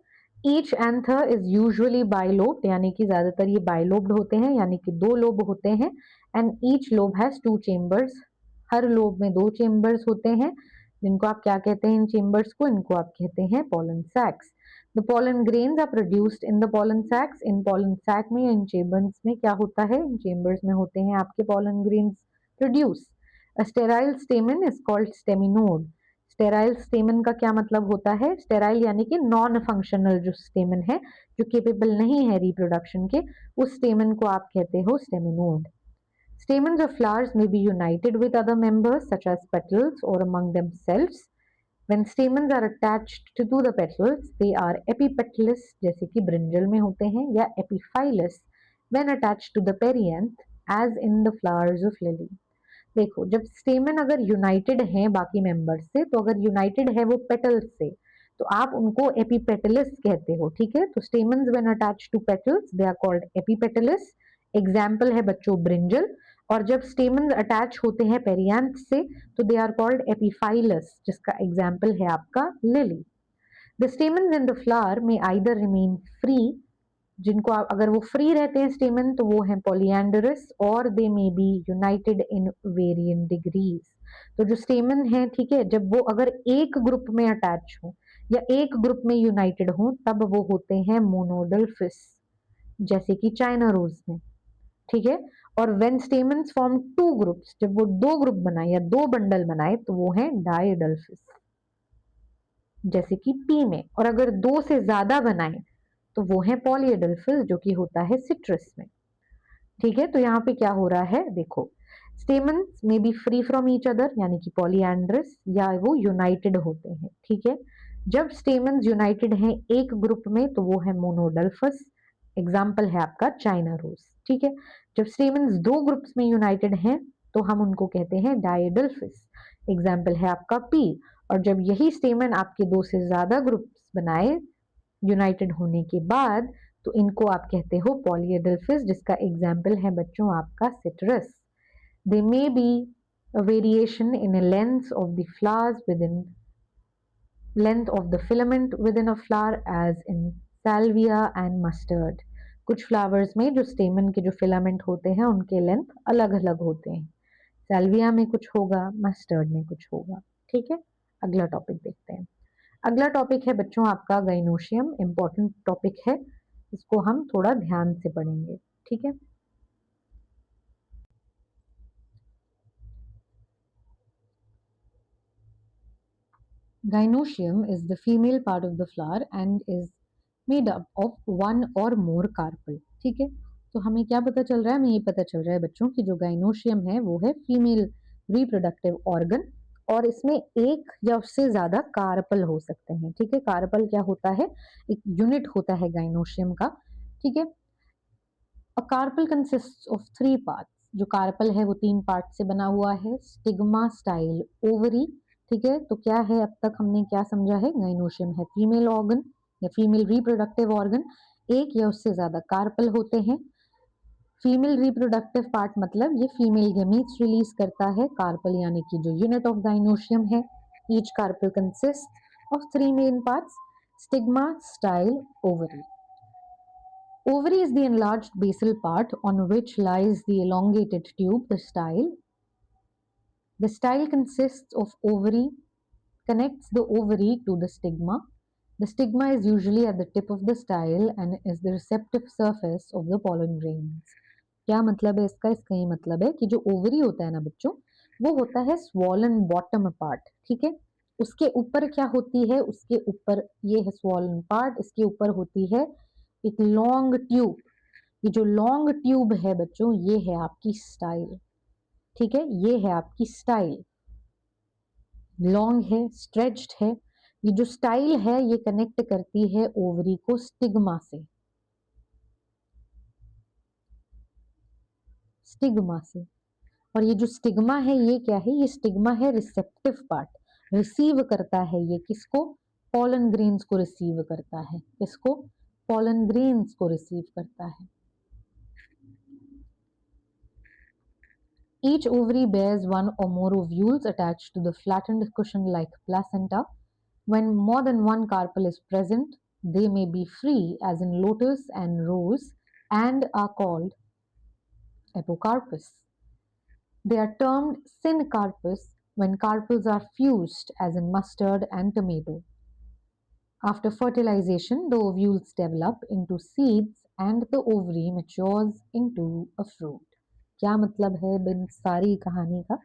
Each anther is usually bilobed, यानी कि ज्यादातर ये बाइलोब्ड होते हैं, यानी कि 2 लोब होते हैं, and each lobe has 2 chambers, her lobe में 2 चेम्बर्स होते हैं, जिनको आप क्या कहते हैं, इन चेम्बर्स को, इनको आप कहते हैं pollen sacs. The pollen grains are produced in the pollen sacs, in pollen sac में, इन चेम्बर्स में क्या होता है, इन चेम्बर्स में होते हैं आपके pollen grains produce. A sterile स्टेमन is called staminode. Sterile स्टेमन का क्या मतलब होता है, स्टेराइल यानी कि नॉन फंक्शनल जो स्टेमन है, जो केपेबल नहीं है रिप्रोडक्शन के, उस स्टेमन को आप कहते हो staminode. Stamens of flowers may be united with other members such as petals or among themselves. When stamens are attached to the petals, they are epipetalous, जैसे कि ब्रिंजल में होते हैं, या epiphyllous when attached to the perianth, as in the flowers of lily। देखो जब स्टेमन अगर United हैं बाकी मेंबर्स से, तो अगर यूनाइटेड है वो पेटल्स से, तो आप उनको एपिपेटलिस कहते हो, ठीक है। तो stamens when attached to petals they are called epipetalous, example है बच्चों ब्रिंजल। और जब स्टेमन्स अटैच होते हैं पेरियांथ से, तो दे आर कॉल्ड एपिफाइलस, जिसका एग्जाम्पल है आपका lily. The stamens in the flower में आइदर रिमेन फ्री जिनको अगर वो फ्री रहते हैं स्टेमन तो वो है पॉलीएंडरस, और they may be united in varying degrees. तो जो स्टेमन है, ठीक है, जब वो अगर एक ग्रुप में अटैच हो या एक ग्रुप में यूनाइटेड हो तब वो होते हैं मोनोडल फिस, जैसे कि चाइना रोज में, ठीक है। और when stamens form two groups, जब वो दो ग्रुप बनाए या दो बंडल बनाए तो वो है डायडल्फिस, जैसे कि पी में। और अगर दो से ज्यादा बनाए तो वो है पॉलीएडल्फिस, जो कि होता है सिट्रस में, ठीक है। तो यहाँ पे क्या हो रहा है देखो, स्टेमन्स में B free from each other यानी कि पॉलीएंड्रस, या वो यूनाइटेड होते हैं, ठीक है। जब स्टेमन्स यूनाइटेड हैं एक ग्रुप में तो वो है मोनोडल्फस, एग्जाम्पल है आपका चाइना रोज, ठीक है। जब स्टेमन्स दो ग्रुप्स में यूनाइटेड हैं तो हम उनको कहते हैं डायडल्फिस, एग्जाम्पल है आपका पी। और जब यही स्टेमन आपके दो से ज्यादा ग्रुप्स बनाए यूनाइटेड होने के बाद तो इनको आप कहते हो पॉलीएडल्फिस, जिसका एग्जाम्पल है बच्चों आपका citrus. They may B a variation in a length of the flowers within length of the filament within a flower as in salvia and mustard। कुछ फ्लावर्स में जो स्टेमन के जो फिलामेंट होते हैं उनके लेंथ अलग अलग होते हैं, सैल्विया में कुछ होगा, मस्टर्ड में कुछ होगा, ठीक है। अगला टॉपिक देखते हैं। अगला टॉपिक है बच्चों आपका गाइनोशियम, इंपॉर्टेंट टॉपिक है, इसको हम थोड़ा ध्यान से पढ़ेंगे, ठीक है। Gynoecium is the female part of the flower and is made up of one or more carpel, ठीक है। तो हमें क्या पता चल रहा है, हमें ये पता चल रहा है बच्चों कि जो गाइनोशियम है वो है फीमेल रिप्रोडक्टिव ऑर्गन, और इसमें एक या उससे ज्यादा कार्पल हो सकते हैं, ठीक है। कार्पल क्या होता है, एक यूनिट होता है गाइनोशियम का, ठीक है। A carpel consist of three parts, जो कार्पल है वो तीन पार्ट से बना हुआ है, स्टिग्मा, स्टाइल, ओवरी, ठीक है। तो क्या है, अब तक हमने क्या समझा है, गाइनोशियम है फीमेल ऑर्गन या फीमेल रिप्रोडक्टिव ऑर्गन, एक या उससे ज्यादा कार्पल होते हैं। फीमेल रिप्रोडक्टिव पार्ट मतलब ये फीमेल गेमीट्स रिलीज करता है, कार्पल यानी कि जो यूनिट ऑफ गाइनोशियम है। Each carpel consist of three main parts, stigma, style, ovary. Ovary is the enlarged basal part on which lies the elongated tube, the style. The style consists of ovary, connects the ovary to the stigma. The stigma is usually at the tip of the style and is the receptive surface of the pollen grains. क्या मतलब है इसका, इसका ये मतलब है कि जो ओवरी होता है ना बच्चों, वो होता है स्वॉलन बॉटम पार्ट, ठीक है। उसके ऊपर क्या होती है, उसके ऊपर ये है स्वॉलन पार्ट, इसके ऊपर होती है एक लॉन्ग ट्यूब। ये जो लॉन्ग ट्यूब है बच्चों ये है आपकी स्टाइल, ठीक है। ये है आपकी स्टाइल, लॉन्ग है, स्ट्रेच्ड है। ये जो स्टाइल है ये कनेक्ट करती है ओवरी को स्टिग्मा से, स्टिग्मा से। और ये जो स्टिग्मा है ये क्या है, ये स्टिग्मा है रिसेप्टिव पार्ट, रिसीव करता है ये किसको, पॉलन ग्रेन्स को रिसीव करता है, किसको, पॉलन ग्रेन्स को रिसीव करता है। Each ovary bears one or more ovules attached to the flattened cushion-like placenta. When more than one carpel is present, they may be free, as in lotus and rose, and are called apocarpus. They are termed syncarpus when carpels are fused, as in mustard and tomato. After fertilization, the ovules develop into seeds and the ovary matures into a fruit. क्या मतलब है इन सारी कहानी का,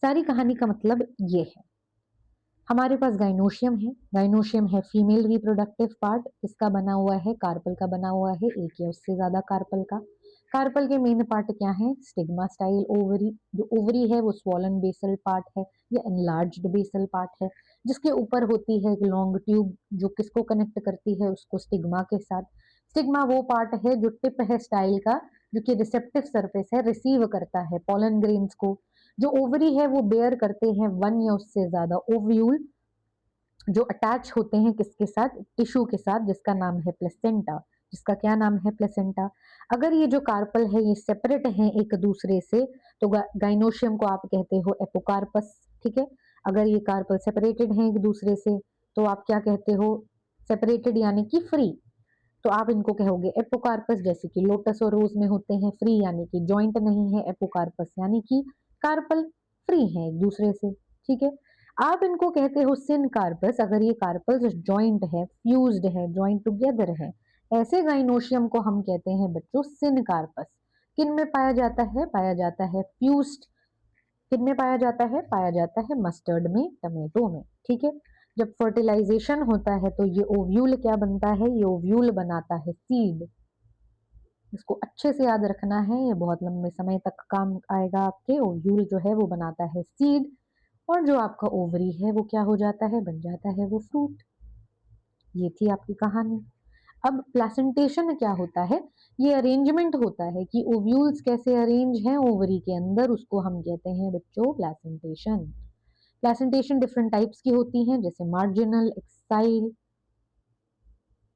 सारी कहानी का मतलब ये है, हमारे पास गाइनोशियम है फीमेल रिप्रोडक्टिव पार्ट, इसका बना हुआ है, कार्पल का बना हुआ है एक या उससे ज्यादा कार्पल का। कार्पल के मेन पार्ट क्या है, स्टिग्मा, स्टाइल, ओवरी। जो ओवरी है वो स्वॉलन बेसल पार्ट है या एनलार्ज्ड बेसल पार्ट है, जिसके ऊपर होती है एक लॉन्ग ट्यूब जो किसको कनेक्ट करती है, उसको स्टिग्मा के साथ। स्टिग्मा वो पार्ट है जो टिप है स्टाइल का, जो कि रिसेप्टिव सरफेस है, रिसीव करता है पॉलन ग्रेन्स को। जो ओवरी है वो बेयर करते हैं वन या उससे ज्यादा ओव्यूल, जो अटैच होते हैं किसके साथ, टिश्यू के साथ, जिसका नाम है प्लेसेंटा, जिसका क्या नाम है, प्लेसेंटा। अगर ये जो कार्पल है ये सेपरेट हैं एक दूसरे से तो गाइनोशियम को आप कहते हो एपोकार्पस, ठीक है। अगर ये कार्पल सेपरेटेड हैं एक दूसरे से तो आप क्या कहते हो, सेपरेटेड यानी कि फ्री। तो आप इनको कहोगे एपोकार्पस, जैसे कि लोटस और रोज में होते हैं फ्री, यानी कि जॉइंट नहीं है, एपोकार्पस यानी कि कार्पल फ्री है एक दूसरे से, ठीक है। आप इनको कहते हो सिनकार्पस अगर ये कार्पल्स जॉइंट है, फ्यूज्ड है, जॉइंट टुगेदर है। ऐसे गाइनोशियम को हम कहते हैं बच्चों सिनकार्पस। किन में पाया जाता है? पाया जाता है फ्यूज्ड। किन में पाया जाता है? पाया जाता है मस्टर्ड में, टमेटो में, ठीक है। जब फर्टिलाइजेशन होता है तो ये ओव्यूल क्या बनता है? ये ओव्यूल बनाता है सीड। इसको अच्छे से याद रखना है, ये बहुत लंबे समय तक काम आएगा आपके। ओव्यूल जो है वो बनाता है सीड, और जो आपका ओवरी है वो क्या हो जाता है? बन जाता है वो फ्रूट। ये थी आपकी कहानी। अब प्लेसेंटेशन क्या होता है? ये अरेंजमेंट होता है कि ओव्यूल्स कैसे अरेंज हैं ओवरी के अंदर, उसको हम कहते हैं बच्चों प्लेसेंटेशन। प्लेसेंटेशन डिफरेंट टाइप्स की होती हैं, जैसे marginal, axile,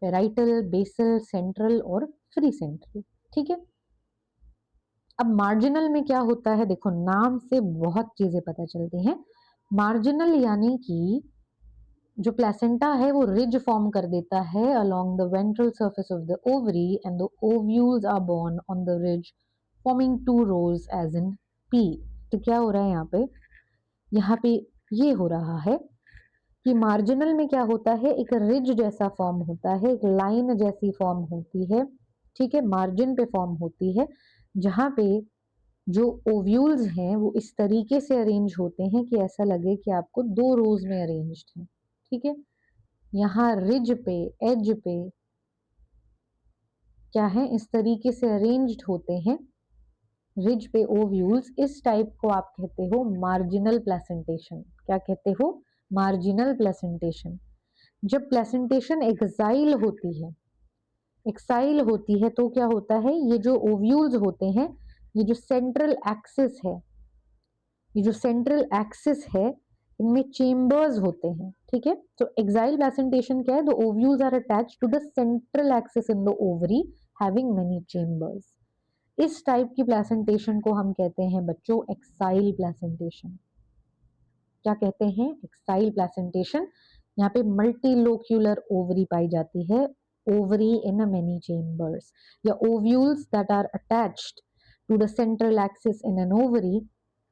parietal, basal, central और फ्री सेंट्रल, ठीक है। अब मार्जिनल में क्या होता है? देखो नाम से बहुत चीजें पता चलती हैं। मार्जिनल यानी कि जो प्लेसेंटा है वो रिज फॉर्म कर देता है along the ventral surface of the ovary, and the ovules are borne on the ridge forming two rows as in pea. तो क्या हो रहा है यहाँ पे? यहाँ पे ये हो रहा है कि मार्जिनल में क्या होता है? एक रिज जैसा फॉर्म होता है, एक लाइन जैसी फॉर्म होती है, ठीक है, मार्जिन पे फॉर्म होती है, जहां पे जो ओव्यूल्स हैं वो इस तरीके से अरेंज होते हैं कि ऐसा लगे कि आपको दो रोज में अरेंज्ड है, ठीक है। यहाँ रिज पे, एज पे क्या है? इस तरीके से अरेंज्ड होते हैं रिज पे ओव्यूल्स। इस टाइप को आप कहते हो मार्जिनल प्लेसेंटेशन। क्या कहते हो? Marginal placentation. जब प्लेसेंटेशन एक्साइल होती है, एक्साइल होती है तो क्या होता है? ये जो ओव्यूल्स होते हैं, ये जो सेंट्रल एक्सिस है, ये जो सेंट्रल एक्सिस है, इनमें चेम्बर्स होते हैं, ठीक है। तो एक्साइल प्लेसेंटेशन क्या है? The ovules are attached to the central axis in the ovary having many chambers. इस टाइप की प्लेसेंटेशन को हम कहते हैं बच्चों एक्साइल प्लेसेंटेशन। क्या कहते हैं? Axile placentation. यहाँ पे मल्टीलोक्यूलर ओवरी पाई जाती है, ओवरी इन मेनी चेम्बर्स, या ovules that are attached to the central axis in an ovary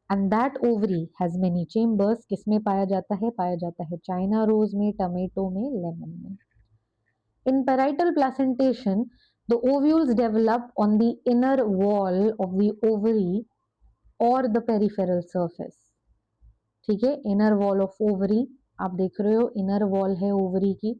and that ovary has many chambers. किसमें पाया जाता है? पाया जाता है चाइना रोज में, टमेटो में, लेमन में। In parietal placentation, the ovules develop on the inner wall of the ovary or the peripheral surface. ठीक है, इनर वॉल ऑफ ओवरी आप देख रहे हो, इनर वॉल है ओवरी की,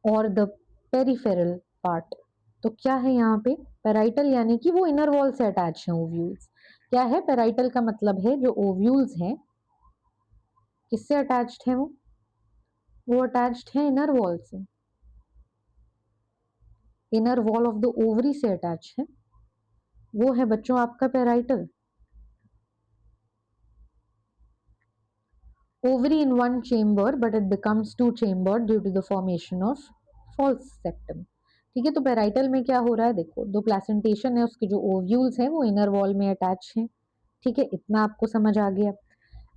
और द पेरिफेरल पार्ट। तो क्या है यहाँ पे? पेराइटल यानी कि वो इनर वॉल से अटैच है ओव्यूल्स। क्या है पेराइटल का मतलब? है जो ओव्यूल्स हैं किससे अटैच्ड है? वो अटैच्ड है इनर वॉल से, inner wall of the ovary से अटैच है। वो है बच्चों आपका parietal. Ovary in one chamber but it becomes two chambered due to the formation of false septum। ठीक है, तो पेराइटल में क्या हो रहा है? देखो दो प्लेसेंटेशन है, उसके जो ओव्यूल्स हैं वो इनर वॉल में अटैच हैं, ठीक है, इतना आपको समझ आ गया।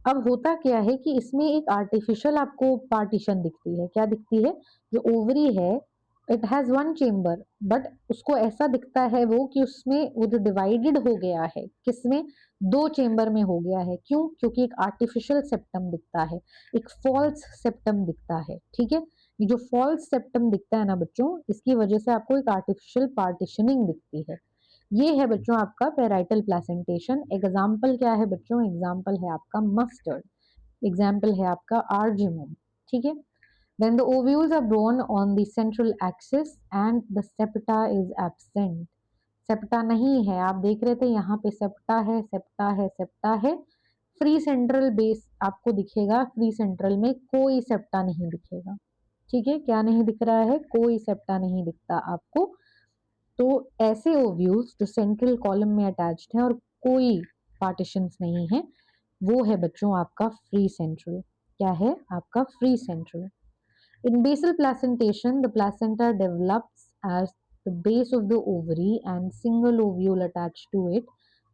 अब होता क्या है कि इसमें एक आर्टिफिशियल आपको पार्टीशन दिखती है। क्या दिखती है? जो ओवरी है it has one chamber, but उसको ऐसा दिखता है वो कि उसमें वो जो डिवाइडेड हो गया है, किसमें? दो चेम्बर में हो गया है। क्यों? क्योंकि एक आर्टिफिशियल सेप्टम दिखता है, एक फॉल्स सेप्टम दिखता है, ठीक है। ये जो फॉल्स सेप्टम दिखता है ना बच्चों, इसकी वजह से आपको एक आर्टिफिशियल पार्टीशनिंग दिखती है। ये है बच्चों आपका पेराइटल प्लेसेंटेशन। एग्जाम्पल क्या है बच्चों? एग्जाम्पल है आपका मस्टर्ड, एग्जाम्पल है आपका आर्जिमम, ठीक है। When the ovules are born on the central axis and the septa is absent। Septa नहीं है, आप देख रहे थे यहाँ पे सेप्टा है, सेप्टा है, सेप्टा है। फ्री सेंट्रल बेस आपको दिखेगा, फ्री सेंट्रल में कोई सेप्टा नहीं दिखेगा, ठीक है। क्या नहीं दिख रहा है? कोई सेप्टा नहीं दिखता आपको। तो ऐसे ओव्यूल्स जो सेंट्रल कॉलम में अटैच्ड हैं और कोई पार्टीशंस नहीं है, वो है बच्चों आपका फ्री सेंट्रल। क्या है? आपका free central. In basal placentation, the placenta develops as the base of the ovary and single ovule attached to it,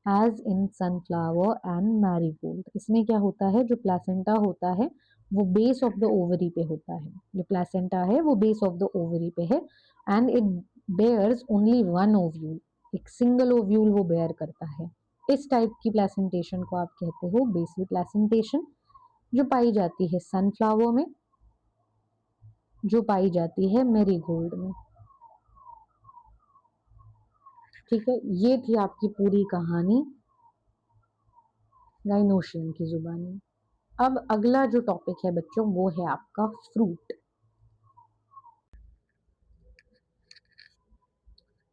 as in sunflower and marigold। इसमें क्या होता है? जो प्लासेंटा होता है वो बेस ऑफ द ओवरी पे होता है, जो प्लेसेंटा है वो बेस ऑफ द ओवरी पे है, and it bears only one ovule, एक सिंगल ओव्यूल वो बेयर करता है। इस टाइप की प्लेसेंटेशन को आप कहते हो बेसल प्लेसेंटेशन, जो पाई जाती है सनफ्लावर में, जो पाई जाती है मैरीगोल्ड में। ठीक है, ये थी आपकी पूरी कहानी गाइनोशियन की जुबानी। अब अगला जो टॉपिक है बच्चों वो है आपका फ्रूट।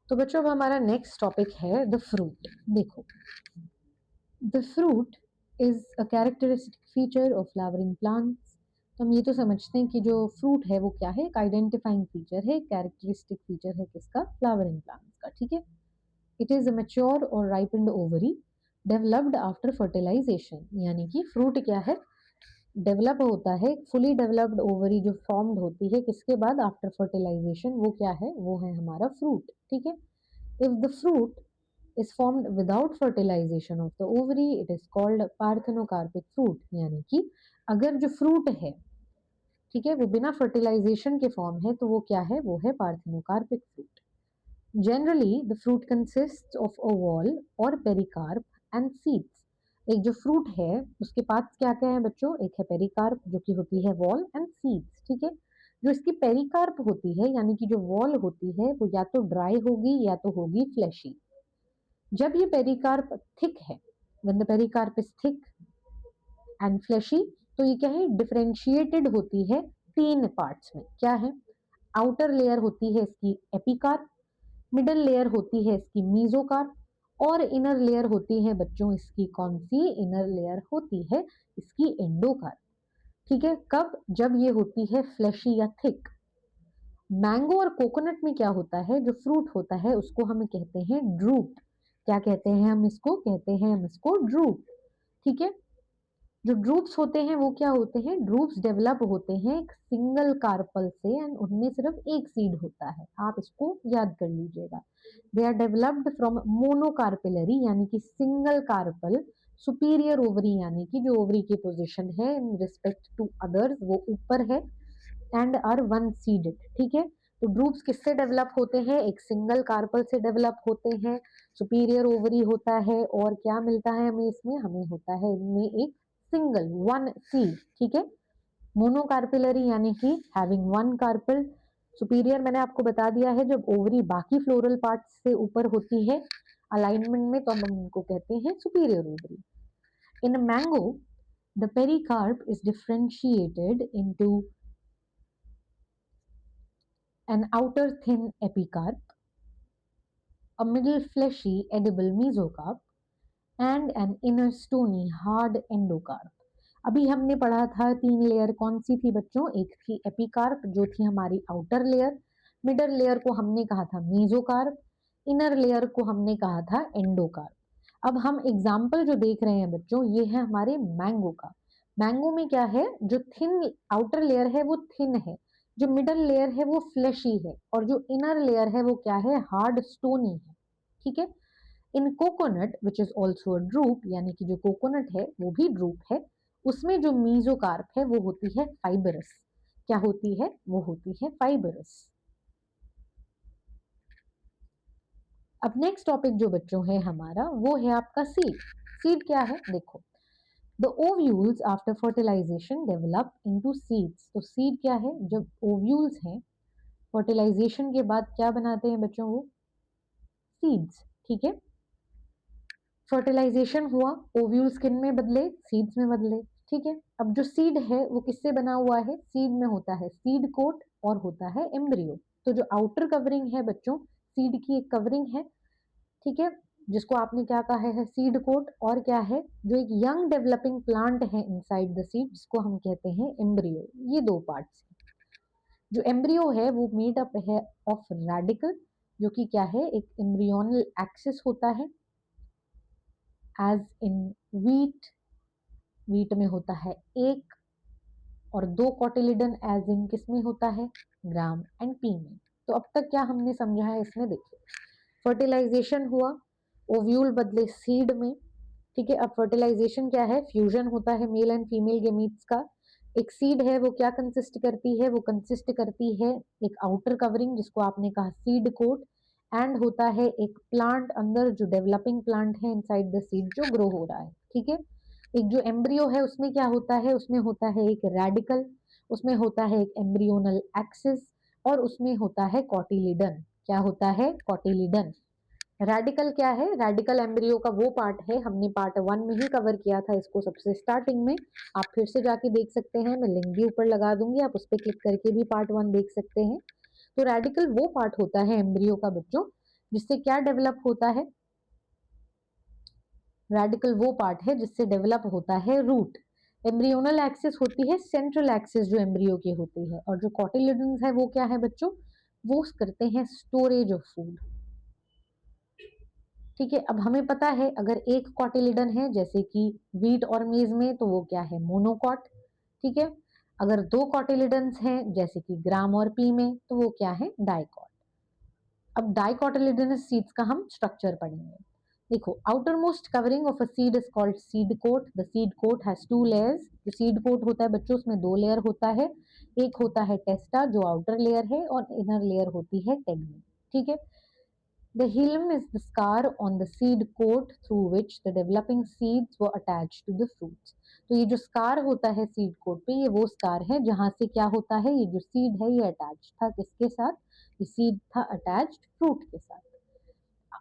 तो बच्चों अब हमारा नेक्स्ट टॉपिक है द फ्रूट। देखो, the fruit is a characteristic feature of flowering plants. तो हम ये तो समझते हैं कि जो फ्रूट है वो क्या है, एक आइडेंटिफाइंग फीचर है, कैरेक्टरिस्टिक फीचर है किसका, फ्लावरिंग प्लांट्स का। ठीक है, इट इज अ मैच्योर और ripened ovary developed after fertilisation, यानी कि फ्रूट क्या है, डेवलप होता है, फुली डेवलप्ड ओवरी जो फॉर्म्ड होती है किसके बाद, आफ्टर फर्टिलाइजेशन, वो क्या है, वो है हमारा फ्रूट। ठीक है, if the fruit is formed without fertilization of the ovary, it is called parthenocarpic fruit, यानी कि अगर जो फ्रूट है, ठीक है, वो बिना फर्टिलाइजेशन के फॉर्म है तो वो क्या है, वो है parthenocarpic fruit. Generally the fruit consist of a wall और पेरिकार्प एंड सीड्स। एक जो फ्रूट है उसके पार्ट्स क्या क्या है बच्चों, एक है पेरिकार्प जो कि होती है वॉल, एंड सीड्स। ठीक है, जो इसकी पेरिकार्प होती है यानी कि जो वॉल होती है वो या तो ड्राई होगी या तो होगी फ्लैशी। जब ये पेरिकार्प थिक है, when the pericarp is thick and fleshy, तो ये क्या है, डिफरेंशिएटेड होती है तीन पार्ट्स में। क्या है, आउटर लेयर होती है इसकी एपिकार्प, मिडल लेयर होती है इसकी मीजोकार्प, और इनर लेयर होती है बच्चों इसकी कौन सी, इनर लेयर होती है इसकी एंडोकार्प। ठीक है, कब, जब ये होती है फ्लैशी या थिक। मैंगो और कोकोनट में क्या होता है, जो फ्रूट होता है उसको हम कहते हैं ड्रूप। क्या कहते हैं हम इसको, कहते हैं हम इसको ड्रूप। ठीक है, जो ड्रूप्स होते हैं वो क्या होते हैं, ड्रूप्स डेवलप होते हैं एक सिंगल कार्पल से, एंड उनमें सिर्फ एक सीड होता है, आप इसको याद कर लीजिएगा। They are developed from monocarpellary यानी कि सिंगल कार्पल सुपीरियर ओवरी, यानी कि जो ओवरी की पोजीशन है इन रिस्पेक्ट टू अदर्स वो ऊपर है, एंड आर वन सीडेड। ठीक है, तो ड्रूप्स किससे डेवलप होते हैं, एक सिंगल कार्पल से डेवलप होते हैं, सुपीरियर ओवरी होता है, और क्या मिलता है हमें इसमें, हमें होता है इनमें एक सिंगल वन सीड। ठीक है, मोनोकार्पिलरी यानी कि हैविंग वन कार्पल। सुपीरियर मैंने आपको बता दिया है, जब ओवरी बाकी फ्लोरल पार्ट से ऊपर होती है अलाइनमेंट में तो हम उनको कहते हैं superior ovary. In mango the pericarp is differentiated into an outer thin epicarp, a middle fleshy edible mesocarp, and an inner stony hard endocarp. अभी हमने पढ़ा था तीन लेयर कौन सी थी बच्चों, एक थी एपिकार्प जो थी हमारी आउटर लेयर, मिडल लेयर को हमने कहा था मेसोकार्प, इनर लेयर को हमने कहा था एंडोकार्प। अब हम एग्जाम्पल जो देख रहे हैं बच्चों ये है हमारे मैंगो का। मैंगो में क्या है, जो थिन आउटर लेयर है वो थिन है, जो मिडल लेयर है वो फ्लैशी है, और जो इनर लेयर है वो क्या है, हार्ड स्टोनी है। ठीक है, in coconut which is also a drupe, यानी कि जो कोकोनट है वो भी ड्रूप है, उसमें जो मीजोकार्प है वो होती है फाइबरस। क्या होती है, वो होती है फाइबरस। अब नेक्स्ट टॉपिक जो बच्चों है हमारा वो है आपका सीड। सीड क्या है, देखो, the ovules after fertilisation develop into seeds. तो सीड क्या है, जब ओव्यूल्स हैं फर्टिलाइजेशन के बाद क्या बनाते हैं बच्चों, वो सीड्स। ठीक है, फर्टिलाइजेशन हुआ, ओव्यूल्स किन में बदले, सीड्स में बदले। ठीक है, अब जो सीड है वो किससे बना हुआ है, सीड में होता है सीड कोट और होता है एम्ब्रियो। तो जो आउटर कवरिंग है बच्चों, सीड की एक कवरिंग है, ठीक है, जिसको आपने क्या कहा है, सीड कोट, और क्या है, जो एक यंग डेवलपिंग प्लांट है इनसाइड द सीड जिसको हम कहते हैं एम्ब्रियो। ये दो पार्ट्स हैं। जो एम्ब्रियो है वो मेड अप है ऑफ रेडिकल, जो कि क्या है, एक एम्ब्रियोनल एक्सिस होता है, एज इन वीट। वीट में होता है एक, और दो कोटिलिडन एज इन किस में होता है, ग्राम एंड पी में। तो अब तक क्या हमने समझा है इसमें, देखिए, फर्टिलाइजेशन हुआ, ओव्यूल बदले सीड में। ठीक है, अब फर्टिलाइजेशन क्या है, फ्यूजन होता है मेल एंड फीमेल गेमीट्स का, एक सीड है वो क्या कंसिस्ट करती है, वो कंसिस्ट करती है एक आउटर कवरिंग जिसको आपने कहा सीड कोट, एंड होता है एक प्लांट अंदर जो डेवलपिंग प्लांट है इनसाइड द सीड जो ग्रो हो रहा है, ठीक है। एक जो एम्ब्रियो है उसमें क्या होता है, उसमें होता है एक रेडिकल, उसमें होता है एक एम्ब्रियोनल एक्सिस, और उसमें होता है कॉटिलिडन। क्या होता है, कॉटिलिडन। रेडिकल क्या है, रेडिकल एम्ब्रियो का वो पार्ट है, हमने पार्ट 1 में ही कवर किया था इसको सबसे स्टार्टिंग में, आप फिर से जाके देख सकते हैं, मैं लिंक भी ऊपर लगा दूंगी, आप उस पर क्लिक करके भी पार्ट 1 देख सकते हैं। तो रेडिकल वो पार्ट होता है एम्ब्रियो का बच्चों जिससे क्या डेवलप होता है, रेडिकल वो पार्ट है जिससे डेवलप होता है रूट। एम्ब्रियोनल एक्सिस होती है सेंट्रल एक्सिस जो एम्ब्रियो की होती है, और जो कॉटिलिडन्स है वो क्या है बच्चों, वो करते हैं स्टोरेज ऑफ फूड। ठीक है, अब हमें पता है अगर एक कॉटिलिडन है जैसे कि वीट और मेज में तो वो क्या है, मोनोकॉट। ठीक है, अगर दो कॉटिलिडन्स हैं जैसे कि ग्राम और पी में तो वो क्या है, डाइकॉट। अब डाइकोटिलिडनस सीड्स का हम स्ट्रक्चर पढ़ेंगे। देखो, outermost covering of a seed is called seed coat. The seed coat has two layers. जो सीड कोट होता है बच्चों उसमें दो लेयर होता है, एक होता है टेस्टा जो आउटर लेयर है और इनर लेयर होती है टेगमेंट। ठीक है, the hilum is the scar on the seed coat through which the developing seeds were attached to the fruits. तो ये जो स्कार होता है सीड कोट पे, ये वो स्कार है जहां से क्या होता है, ये जो सीड है ये अटैच था किसके साथ, ये सीड था अटैच्ड फ्रूट के साथ।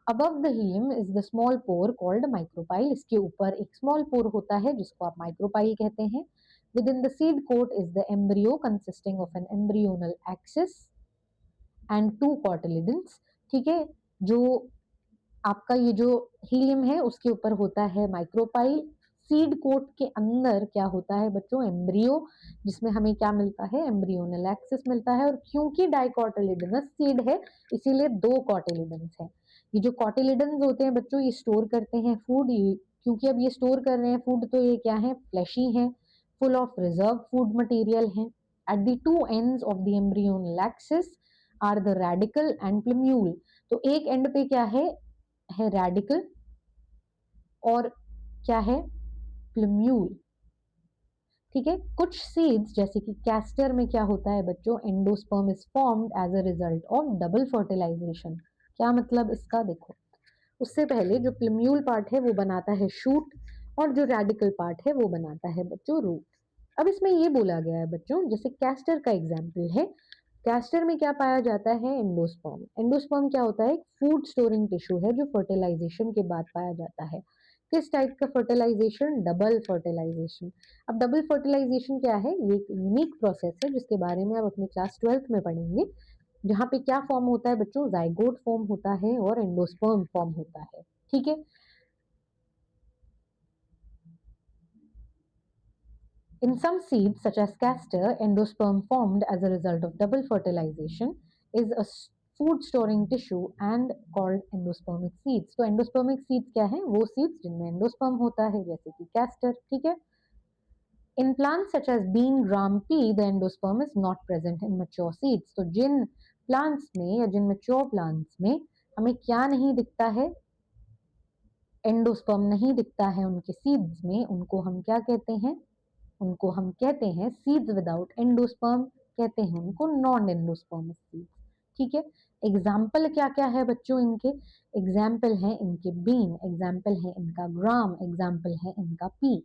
Above the hilum is the small pore called micropyle. इसके ऊपर एक स्मॉल पोर होता है जिसको आप माइक्रोपाइल कहते हैं। With in the seed coat is the embryo consisting of an embryonal axis and two cotyledons. ठीक है, जो आपका ये जो हीलियम है उसके ऊपर होता है माइक्रोपाइल। सीड कोट के अंदर क्या होता है बच्चों, एम्ब्रियो, जिसमें हमें क्या मिलता है, एम्ब्रियोनल एक्सिस मिलता है। और क्योंकि डाइकोटिलिडनस सीड है इसीलिए दो कॉटिलिडन्स है। ये जो कॉटिलिडन्स होते हैं बच्चों ये स्टोर करते हैं फूड, क्योंकि अब ये स्टोर कर रहे हैं फूड तो ये क्या है, फ्लैशी है, full of reserve food material है। At the two ends of the embryonal axis are the radicle and plumule. तो एक एंड पे क्या है रेडिकल और क्या है, प्लम्यूल। ठीक है, कुछ सीड्स जैसे कि कैस्टर में क्या होता है बच्चों, endosperm is formed as a result of double fertilisation. क्या मतलब इसका, देखो, उससे पहले जो प्लम्यूल पार्ट है वो बनाता है शूट, और जो रेडिकल पार्ट है वो बनाता है बच्चों रूट। अब इसमें ये बोला गया है बच्चों, जैसे कैस्टर का एग्जाम्पल है, कैस्टर में क्या पाया जाता है, एंडोस्पर्म। एंडोस्पर्म क्या होता है, एक फूड स्टोरिंग टिश्यू है जो फर्टिलाइजेशन के बाद पाया जाता है। किस टाइप का फर्टिलाइजेशन, डबल फर्टिलाइजेशन। अब डबल फर्टिलाइजेशन क्या है, ये एक यूनिक प्रोसेस है जिसके बारे में आप अपनी क्लास 12th में पढ़ेंगे, जहां पे क्या फॉर्म होता है बच्चों, जाइगोट फॉर्म होता है और एंडोस्पर्म फॉर्म होता है। ठीक है, in some seeds, such as castor, endosperm formed as a result of double fertilization is a food storing tissue and called endospermic seeds. तो endospermic seeds क्या है, वो seeds जिनमें endosperm होता है जैसे कि castor। ठीक है, in plants such as bean, gram, pea, the endosperm is not present in mature seeds. तो जिन plants में या जिन mature plants में हमें क्या नहीं दिखता है, एंडोस्पर्म नहीं दिखता है उनके सीड्स में, उनको हम क्या कहते हैं, उनको हम कहते हैं सीड्स विदाउट एंडोस्पर्म, कहते हैं उनको नॉन एंडोस्पर्म सीड्स। ठीक है, एग्जाम्पल क्या क्या है बच्चों इनके, एग्जाम्पल है इनके बीन, एग्जाम्पल है इनका ग्राम, एग्जाम्पल है इनका पी।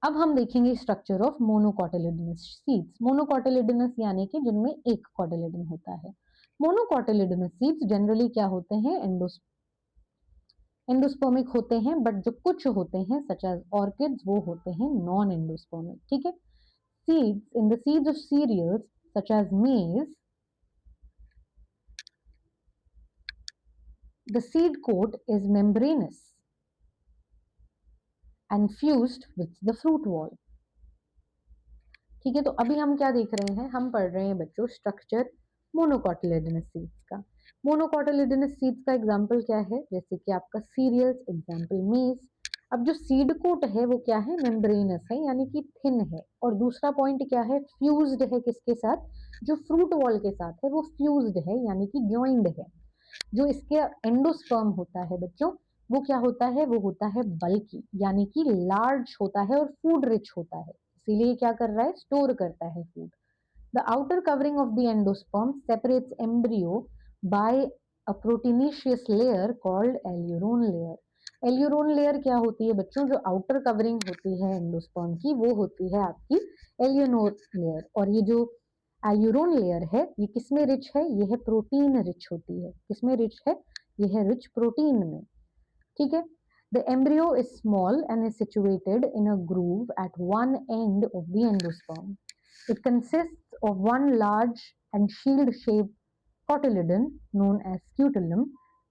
अब हम देखेंगे structure of monocotyledonous seeds. Monocotyledonous यानी कि जिनमें एक कॉटिलिडन होता है। मोनोकॉटिलिडनस सीड्स जनरली क्या होते हैं, एंडोस्पर्मिक होते हैं, बट जो कुछ होते हैं सच एज ऑर्किड्स वो होते हैं नॉन एंडोस्पर्मिक। ठीक है, seeds in the seeds of cereals such as maize, the seed coat is membranous and fused with the fruit wall। ठीक है, तो अभी हम क्या देख रहे हैं, हम पढ़ रहे हैं बच्चों स्ट्रक्चर मोनोकॉटिलिडनस सीड्स का। मोनोकॉटिलिडनस सीड्स का एग्जांपल क्या है, जैसे कि आपका सीरियल्स, एग्जांपल मेज। अब जो सीड कोट है वो क्या है, मेम्ब्रेनस है यानी कि थिन है, और दूसरा पॉइंट क्या है, फ्यूज्ड है किसके साथ, जो फ्रूट वॉल के साथ है वो फ्यूज्ड है यानी कि ज्वाइंड है। जो इसके एंडोस्पर्म होता है बच्चों वो क्या होता है, वो होता है बल्की यानी कि लार्ज होता है और फूड रिच होता है। इसीलिए क्या कर रहा है, स्टोर करता है food. The outer covering of the endosperm separates embryo bye a proteinaceous layer called aleurone layer. Aleurone layer क्या होती है बच्चों, जो आउटर कवरिंग होती है एंडोस्पर्म की वो होती है आपकी एल्यूरोन लेयर। और ये जो एल्यूरोन लेयर है ये किसमें रिच है, ये है प्रोटीन रिच होती है। किसमें रिच है, ये है रिच प्रोटीन में। ठीक है। The embryo is small and is situated in a groove at one end of the endosperm. It consists of one large and shield-shaped cotyledon known as scutellum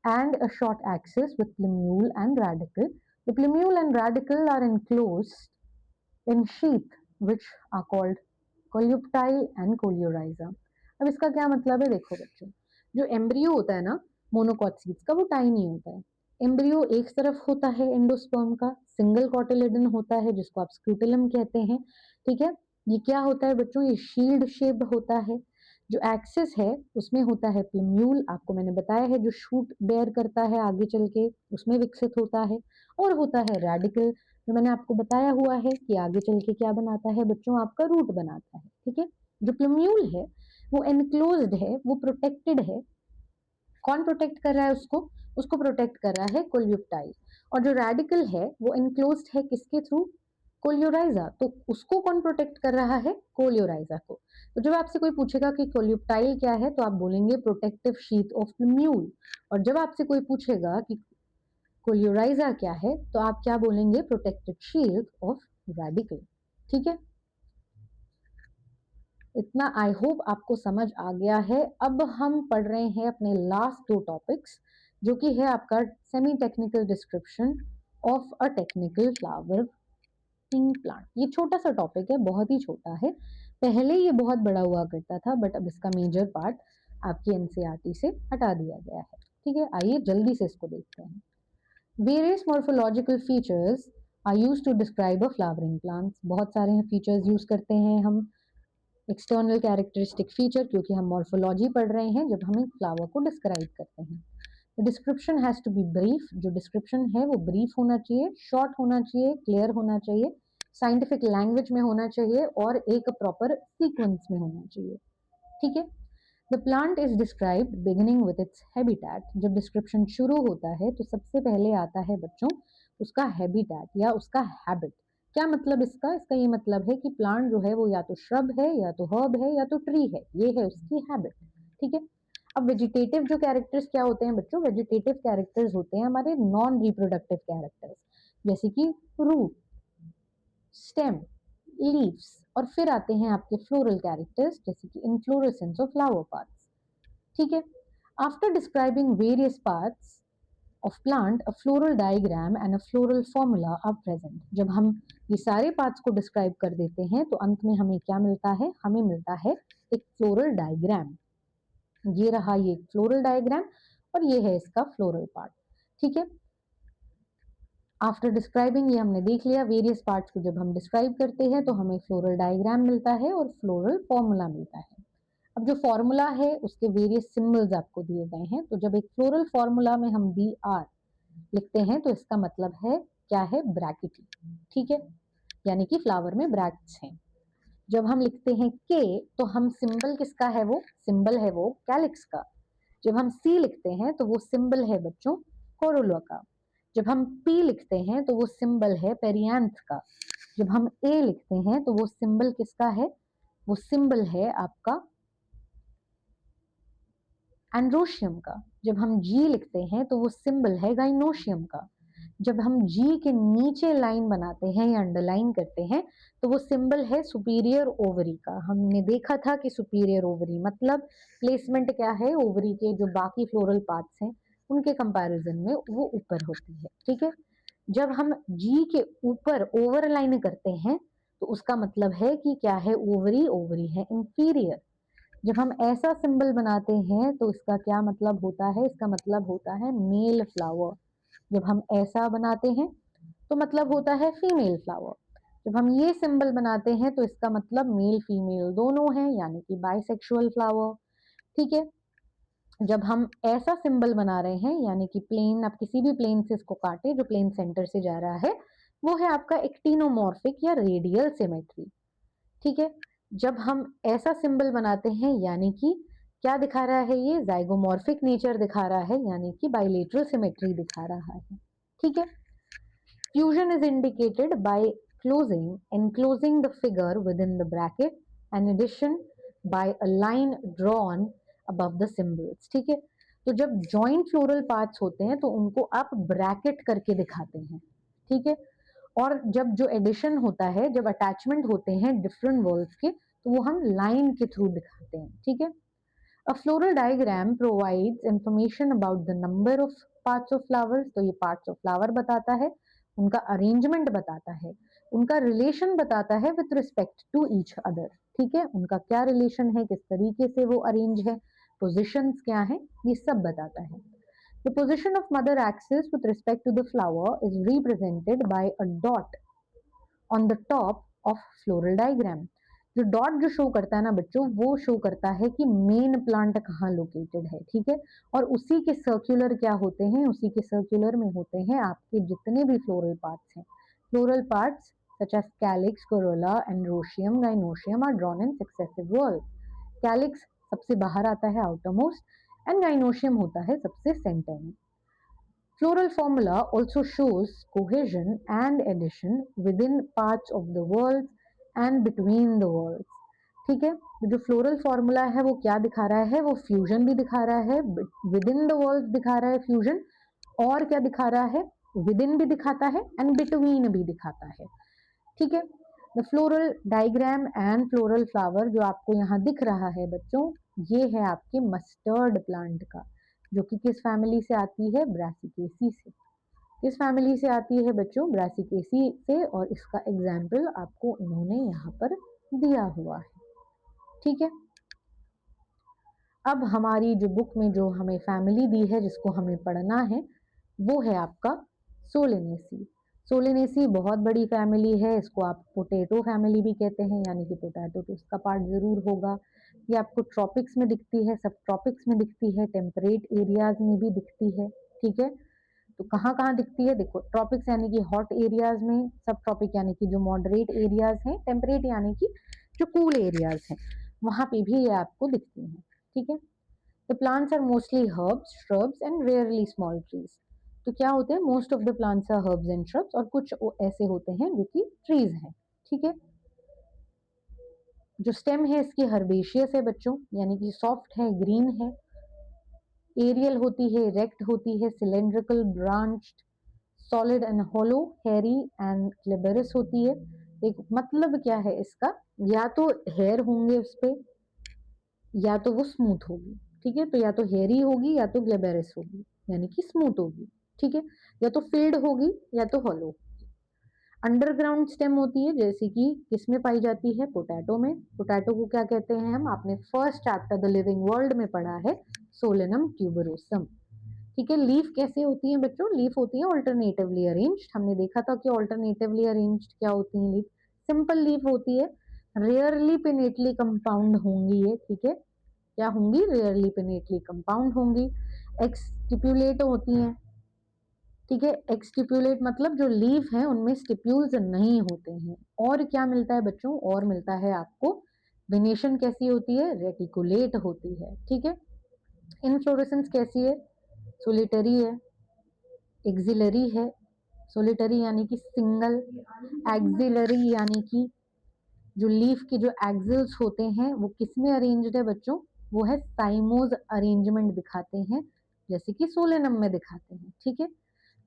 and a short axis with plumule and radicle. The plumule and radicle are enclosed in sheath which are called coleoptile and coleorhiza. अब इसका क्या मतलब है, देखो बच्चों, जो embryo होता है ना मोनोकॉट्सीड्स का, वो टाइनी होता है। एम्ब्रियो एक तरफ होता है एंडोस्पर्म का, सिंगल कॉटिलेडन होता है जिसको आप स्क्यूटेलम कहते हैं। ठीक है। ये क्या होता है बच्चों, ये शील्ड शेप्ड होता है। जो एक्सिस है उसमें होता है प्लम्यूल, आपको मैंने बताया है, जो शूट बेयर करता है आगे चल के उसमें विकसित होता है। और होता है रेडिकल, जो मैंने आपको बताया हुआ है कि आगे चल के क्या बनाता है बच्चों, आपका रूट बनाता है। ठीक है। जो प्लम्यूल है वो एनक्लोज्ड है, वो प्रोटेक्टेड है। कौन प्रोटेक्ट कर रहा है उसको, उसको प्रोटेक्ट कर रहा है कोल्यूप्टाइल। और जो रेडिकल है वो एनक्लोज्ड है किसके थ्रू, कोलियोराइजा। तो उसको कौन प्रोटेक्ट कर रहा है, कोलियोराइजा को। तो जब आपसे कोई पूछेगा कि कोल्यूप्टाइल क्या है तो आप बोलेंगे प्रोटेक्टिव शीथ ऑफ म्यूल। और जब आपसे कोई पूछेगा कि कोलियोराइजा क्या है तो आप क्या बोलेंगे, प्रोटेक्टिव शील्ड ऑफ रेडिकल। ठीक है। इतना आई होप आपको समझ आ गया है। अब हम पढ़ रहे हैं अपने लास्ट दो टॉपिक्स, जो कि है आपका semi technical description of a technical flower plant. ये छोटा सा टॉपिक है, बहुत ही छोटा है। पहले ये बहुत बड़ा हुआ करता था बट अब इसका मेजर पार्ट आपकी एनसीईआरटी से हटा दिया गया है। ठीक है, आइए जल्दी से इसको देखते हैं। Various morphological features are used to describe a flowering plant. बहुत सारे फीचर्स यूज करते हैं हम। एक्सटर्नल कैरेक्टरिस्टिक फीचर, क्योंकि हम मॉर्फोलॉजी पढ़ रहे हैं जब हम एक फ्लावर को डिस्क्राइब करते हैं। The description has to be brief, जो डिस्क्रिप्शन है वो ब्रीफ होना चाहिए, शॉर्ट होना चाहिए, क्लियर होना चाहिए, साइंटिफिक लैंग्वेज में होना चाहिए और एक प्रॉपर सीक्वेंस में होना चाहिए। ठीक है। The plant is described beginning with its habitat. जब डिस्क्रिप्शन शुरू होता है तो सबसे पहले आता है बच्चों उसका हैबिटेट या उसका हैबिट। क्या मतलब इसका, इसका ये मतलब है कि प्लांट जो है वो या तो श्रब है या तो हर्ब है या तो ट्री है, ये है उसकी हैबिट। ठीक है। अब वेजिटेटिव जो कैरेक्टर्स क्या होते हैं बच्चों, वेजिटेटिव कैरेक्टर्स होते हैं हमारे नॉन रिप्रोडक्टिव कैरेक्टर्स, जैसे कि रूट, स्टेम, लीव्स। और फिर आते हैं आपके फ्लोरल कैरेक्टर्स जैसे कि इनफ्लोरेसेंस ऑफ फ्लावर पार्ट्स। ठीक है। After describing various parts of plant, a floral diagram and a floral formula are present. जब हम ये सारे पार्ट्स को डिस्क्राइब कर देते हैं तो अंत में हमें क्या मिलता है, हमें मिलता है एक फ्लोरल डायग्राम। ये रहा ये फ्लोरल डायग्राम और ये है इसका फ्लोरल पार्ट। ठीक है। आफ्टर डिस्क्राइबिंग, ये हमने देख लिया, वेरियस पार्ट्स को जब हम डिस्क्राइब करते हैं तो हमें फ्लोरल डायग्राम मिलता है और फ्लोरल फॉर्मूला मिलता है। अब जो फॉर्मूला है उसके वेरियस सिंबल्स आपको दिए गए हैं। तो जब एक फ्लोरल फॉर्मूला में हम बी आर लिखते हैं तो इसका मतलब है क्या है, ब्रैकेटी। ठीक है, यानी कि फ्लावर में ब्रैकेट्स हैं। जब हम लिखते हैं के तो हम सिंबल किसका है, वो सिंबल है वो कैलिक्स का। जब हम सी लिखते हैं तो वो सिंबल है बच्चों कोरोला का। जब हम पी लिखते हैं तो वो सिंबल है पेरियांथ का। जब हम ए लिखते हैं तो वो सिंबल किसका है, वो सिंबल है आपका एंड्रोशियम का। जब हम जी लिखते हैं तो वो सिंबल है गाइनोशियम का। जब हम जी के नीचे लाइन बनाते हैं या अंडरलाइन करते हैं तो वो सिंबल है सुपीरियर ओवरी का। हमने देखा था कि सुपीरियर ओवरी मतलब प्लेसमेंट क्या है, ओवरी के जो बाकी फ्लोरल पार्ट्स हैं उनके कंपैरिजन में वो ऊपर होती है। ठीक है। जब हम जी के ऊपर ओवर लाइन करते हैं तो उसका मतलब है कि क्या है, ओवरी, ओवरी है इंफीरियर। जब हम ऐसा सिंबल बनाते हैं तो इसका क्या मतलब होता है, इसका मतलब होता है मेल फ्लावर। जब हम ऐसा बनाते हैं तो मतलब होता है फीमेल फ्लावर। जब हम ये सिंबल बनाते हैं तो इसका मतलब मेल फीमेल दोनों है, यानी कि बाइसेक्सुअल फ्लावर। ठीक है। जब हम ऐसा सिंबल बना रहे हैं यानी कि प्लेन, आप किसी भी प्लेन से इसको काटे जो प्लेन सेंटर से जा रहा है, वो है आपका एक्टिनोमॉर्फिक या रेडियल सिमेट्री। ठीक है। जब हम ऐसा सिंबल बनाते हैं यानी कि क्या दिखा रहा है, ये जाइगोमॉर्फिक नेचर दिखा रहा है, यानी कि बाइलेटरल सिमेट्री दिखा रहा है। ठीक है। Fusion is indicated by closing, enclosing the figure within the bracket and addition by a line drawn above the symbols. ठीक है। तो जब जॉइंट फ्लोरल पार्ट्स होते हैं तो उनको आप ब्रैकेट करके दिखाते हैं। ठीक है। और जब जो एडिशन होता है, जब अटैचमेंट होते हैं डिफरेंट वर्ड्स के, तो वो हम लाइन के थ्रू दिखाते हैं। ठीक है। A floral diagram provides information about the number of parts of flowers. तो ये parts of flower बताता है, उनका अरेंजमेंट बताता है, उनका रिलेशन बताता है with respect to each other. ठीक है। उनका क्या रिलेशन है, किस तरीके से वो अरेंज है, पोजिशंस क्या है, ये सब बताता है। The position of mother axis with respect to the flower is represented by a dot on the top of floral diagram. जो डॉट जो शो करता है ना बच्चों, वो शो करता है कि मेन प्लांट कहाँ लोकेटेड है। ठीक है। और उसी के सर्कुलर क्या होते हैं, उसी के सर्कुलर में होते हैं आपके जितने भी फ्लोरल पार्ट्स हैं। Floral parts such as calyx, corolla, androecium, gynoecium are drawn in successive whorls. Calyx सबसे बाहर आता है, आउटर मोस्ट, एंड गाइनोशियम होता है सबसे सेंटर में। Floral formula also shows cohesion and addition within parts of the worlds and between the worlds. ठीक है। जो फ्लोरल फॉर्मूला है वो क्या दिखा रहा है, वो फ्यूजन भी दिखा रहा है, विद इन द वर्ल्ड दिखा रहा है फ्यूजन, और क्या दिखा रहा है, विद इन भी दिखाता है एंड बिटवीन भी दिखाता है। ठीक है। The floral diagram and floral flower जो आपको यहाँ दिख रहा है बच्चों, ये है आपके मस्टर्ड प्लांट का, जो कि किस फैमिली से आती है, ब्रासिकेसी से। किस फैमिली से आती है बच्चों, ब्रासिकेसी से, और इसका एग्जाम्पल आपको इन्होंने यहाँ पर दिया हुआ है। ठीक है। अब हमारी जो बुक में जो हमें फैमिली दी है जिसको हमें पढ़ना है, वो है आपका सोलेनेसी। सोलेनेसी बहुत बड़ी फैमिली है, इसको आप पोटैटो फैमिली भी कहते हैं, यानी कि पोटैटो तो इसका पार्ट जरूर होगा। ये आपको ट्रॉपिक्स में दिखती है, सब ट्रॉपिक्स में दिखती है, टेम्परेट एरियाज में भी दिखती है। ठीक है। तो कहाँ कहाँ दिखती है, देखो, ट्रॉपिक्स यानी कि हॉट एरियाज में, सब ट्रॉपिक यानी कि जो मॉडरेट एरियाज हैं, टेम्परेट यानी कि जो कूल एरियाज हैं, वहां पे भी ये आपको दिखती हैं। ठीक है। The plants are mostly herbs, shrubs and rarely small trees. तो क्या होते हैं, most of the plants are herbs and shrubs, और कुछ ऐसे होते हैं जो कि ट्रीज हैं। ठीक है। जो स्टेम है इसकी हर्बेशियस है बच्चों, यानी कि सॉफ्ट है, ग्रीन है। एरियल होती है, रेक्ट होती है, सिलेंड्रिकल, ब्रांच्ड, सॉलिड एंड होलो, हेरी एंड ग्लेबरस होती है। एक मतलब क्या है इसका, या तो हेयर होंगे उस पे, या तो वो स्मूथ होगी। ठीक है। तो या तो हेयरी होगी या तो ग्लेबरस होगी, यानी कि स्मूथ होगी। ठीक है। या तो फिल्ड होगी या तो हॉलो। अंडरग्राउंड स्टेम होती है, जैसे कि किसमें पाई जाती है, पोटैटो में। पोटैटो को क्या कहते हैं हम, आपने first chapter the living world में पढ़ा है, सोलेनम ट्यूबरोसम। ठीक है। लीफ कैसे होती है बच्चों, लीफ होती है ऑल्टरनेटिवली अरेंज्ड। हमने देखा था कि ऑल्टरनेटिवली अरेंज्ड क्या होती है लीफ, सिंपल लीफ होती है, रेयरली पिनेटली कंपाउंड होंगी ये। ठीक है। क्या होंगी, रेयरली पिनेटली कंपाउंड होंगी। एक्सटिप्यूलेट होती हैं। ठीक है। एक्सटिप्यूलेट मतलब जो लीफ है उनमें स्टिप्यूल्स नहीं होते हैं। और क्या मिलता है बच्चों, और मिलता है आपको वेनेशन कैसी होती है, रेटिकुलेट होती है। ठीक है। इनफ्लोरेसेंस कैसी है, सोलिटरी है, एक्सिलरी है। सोलिटरी यानी कि सिंगल, एक्सिलरी यानी कि जो लीफ के जो एक्सिल्स होते हैं वो किस में अरेंज्ड है बच्चों, वो है साइमोज अरेंजमेंट दिखाते हैं, जैसे कि सोलेनम में दिखाते हैं। ठीक है।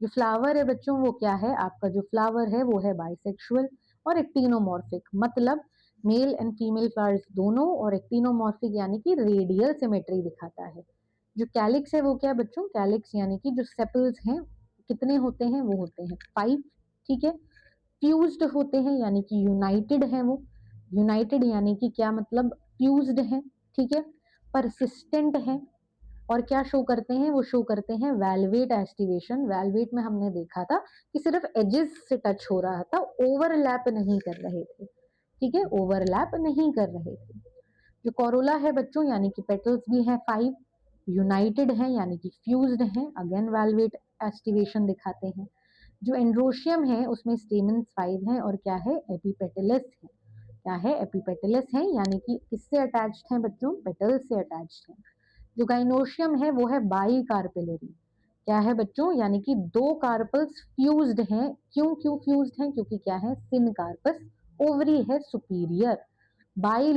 जो फ्लावर है बच्चों वो क्या है, आपका जो फ्लावर है वो है बाइसेक्सुअल और एक्टिनोमॉर्फिक, मतलब मेल एंड फीमेल फ्लावर्स दोनों, और एक्टिनोमॉर्फिक यानी कि रेडियल सिमेट्री दिखाता है। जो कैलिक्स है वो क्या है बच्चों, कैलिक्स यानी कि जो सेपल्स हैं कितने होते हैं, वो होते हैं 5। ठीक है। फ्यूज्ड होते हैं यानी कि यूनाइटेड है वो, यूनाइटेड यानी कि क्या मतलब, फ्यूज्ड है। ठीक है। परसिस्टेंट है, और क्या शो करते हैं, वो शो करते हैं वेलवेट एस्टिवेशन। वेलवेट में हमने देखा था कि सिर्फ एजेस से टच हो रहा था, ओवरलैप नहीं कर रहे थे। ठीक है। ओवरलैप नहीं कर रहे थे। जो कोरोला है बच्चों, यानी कि पेटल्स भी हैं 5, यूनाइटेड हैं यानी कि फ्यूज्ड हैं, अगेन वेलवेट एस्टिवेशन दिखाते हैं। जो एंड्रोशियम है उसमें स्टेमन्स 5 हैं, और क्या है, एपिपेटलस है। क्या है, एपिपेटलस है, यानी कि किससे अटैच्ड है बच्चों, पेटल्स से अटैच्ड है। जो गाइनोशियम है वो है बाई कार्पेलरी, क्या है बच्चों, यानी कि दो कार्पल्स फ्यूज्ड हैं। क्यों क्यों फ्यूज्ड हैं, क्योंकि क्या है, सिन कार्पस, ओवरी है सुपीरियर। बाई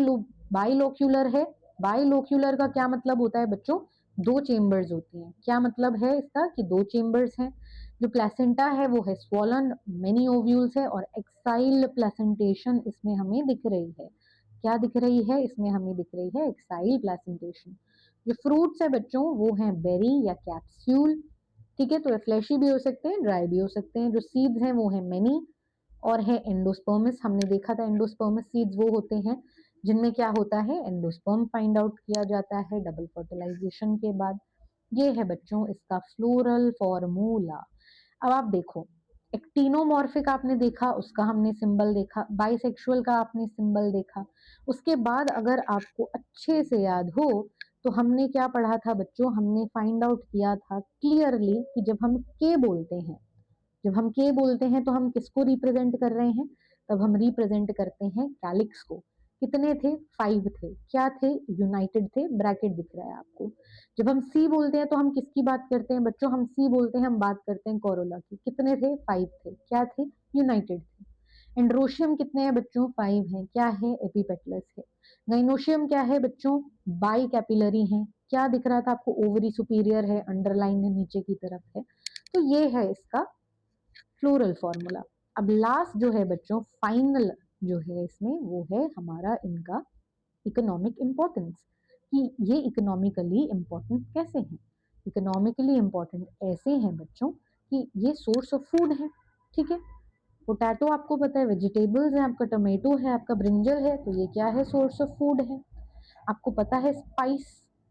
बाइलोक्यूलर है। बाइलोक्यूलर का क्या मतलब होता है बच्चों, दो चेम्बर्स होती हैं। क्या मतलब है इसका, कि दो चेम्बर्स हैं। जो प्लेसेंटा है वो है स्वॉलन, मेनी ओव्यूल्स है, और एक्साइल प्लेसेंटेशन इसमें हमें दिख रही है। क्या दिख रही है, इसमें हमें दिख रही है एक्साइल प्लेसेंटेशन। जो फ्रूट्स है बच्चों वो हैं बेरी या कैप्सूल, ठीक है, तो ये फ्लैशी भी हो सकते हैं, ड्राई भी हो सकते हैं। जो सीड्स हैं वो है मेनी, और है एंडोस्पर्मिस। हमने देखा था एंडोस्पर्मिस सीड्स वो होते हैं जिनमें क्या होता है, एंडोस्पर्म फाइंड आउट किया जाता है डबल फर्टिलाइजेशन के बाद। ये है बच्चों इसका फ्लोरल फॉर्मूला। अब आप देखो, एक्टिनोमॉर्फिक आपने देखा, उसका हमने सिंबल देखा, बाइसेक्सुअल का आपने सिंबल देखा। उसके बाद अगर आपको अच्छे से याद हो तो हमने क्या पढ़ा था बच्चों, हमने फाइंड आउट किया था क्लियरली कि जब हम के बोलते हैं, जब हम के बोलते हैं तो हम किसको रिप्रेजेंट कर रहे हैं, तब हम रिप्रेजेंट करते हैं कैलिक्स को। कितने थे, 5 थे। क्या थे, यूनाइटेड थे, ब्रैकेट दिख रहा है आपको। जब हम सी बोलते हैं तो हम किसकी बात करते हैं बच्चों, हम सी बोलते हैं, हम बात करते हैं कोरोला की। कितने थे, 5 थे। क्या थे, यूनाइटेड थे। एंड्रोशियम कितने हैं बच्चों, 5 हैं। क्या है, एपिपेटलस है। गाइनोशियम क्या है बच्चों, बाई कैपिलरी है। क्या दिख रहा था आपको, ओवरी सुपीरियर है, अंडरलाइन है, नीचे की तरफ है। तो ये है इसका फ्लोरल फॉर्मूला। अब लास्ट जो है बच्चों, फाइनल जो है इसमें, वो है हमारा इनका इकोनॉमिक इंपॉर्टेंस, कि ये इकोनॉमिकली इंपॉर्टेंट कैसे हैं। इकोनॉमिकली इंपॉर्टेंट ऐसे हैं बच्चों कि ये सोर्स ऑफ फूड है, ठीक है। पोटैटो आपको पता है वेजिटेबल्स है, आपका टोमेटो है, आपका ब्रिंजल है, तो ये क्या है, सोर्स ऑफ फूड है। आपको पता है स्पाइस,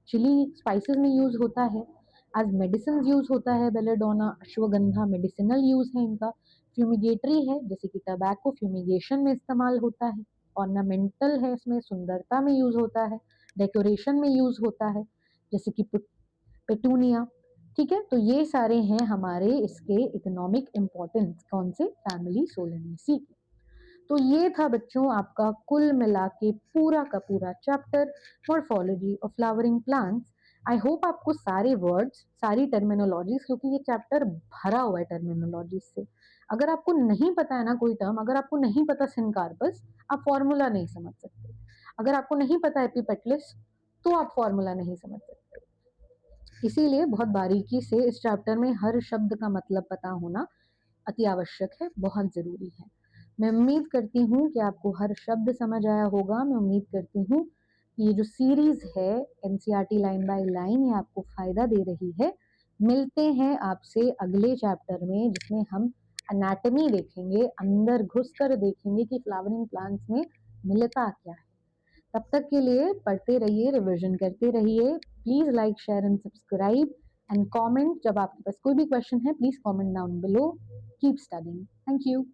चिली स्पाइसेस में यूज होता है, एज मेडिसिन यूज होता है, बेलेडोना, अश्वगंधा मेडिसिनल यूज है इनका। फ्यूमिगेटरी है, जैसे कि टबैको फ्यूमिगेशन में इस्तेमाल होता है। ऑर्नामेंटल है, इसमें सुंदरता में यूज होता है। डेकोरेशन में यूज होता है, जैसे कि पेटूनिया, ठीक है। तो ये सारे हैं हमारे इसके इकोनॉमिक इंपॉर्टेंस, कौन से, फैमिली सोलेनेसी के। तो ये था बच्चों आपका कुल मिला के पूरा का पूरा chapter, morphology of flowering plants. I hope आपको सारे वर्ड्स, सारी टर्मिनोलॉजीज, क्योंकि ये चैप्टर भरा हुआ है टर्मिनोलॉजीज से। अगर आपको नहीं पता है ना कोई टर्म, अगर आपको नहीं पता सिनकार्पस, आप फॉर्मूला नहीं समझ सकते। अगर आपको नहीं पता एपिपेटलिस, तो आप फॉर्मूला नहीं समझ सकते। इसीलिए बहुत बारीकी से इस चैप्टर में हर शब्द का मतलब पता होना अति आवश्यक है, बहुत जरूरी है। मैं उम्मीद करती हूँ कि आपको हर शब्द समझ आया होगा। मैं उम्मीद करती हूँ कि ये जो सीरीज है एनसीईआरटी लाइन बाय लाइन, ये आपको फायदा दे रही है। मिलते हैं आपसे अगले चैप्टर में, जिसमें हम एनाटॉमी देखेंगे, अंदर घुसकर देखेंगे कि फ्लावरिंग प्लांट्स में मिलता क्या है। तब तक के लिए पढ़ते रहिए, रिविजन करते रहिए। Please like, share and subscribe and comment. जब आपके पास कोई भी क्वेश्चन है, please comment down below. Keep studying. Thank you.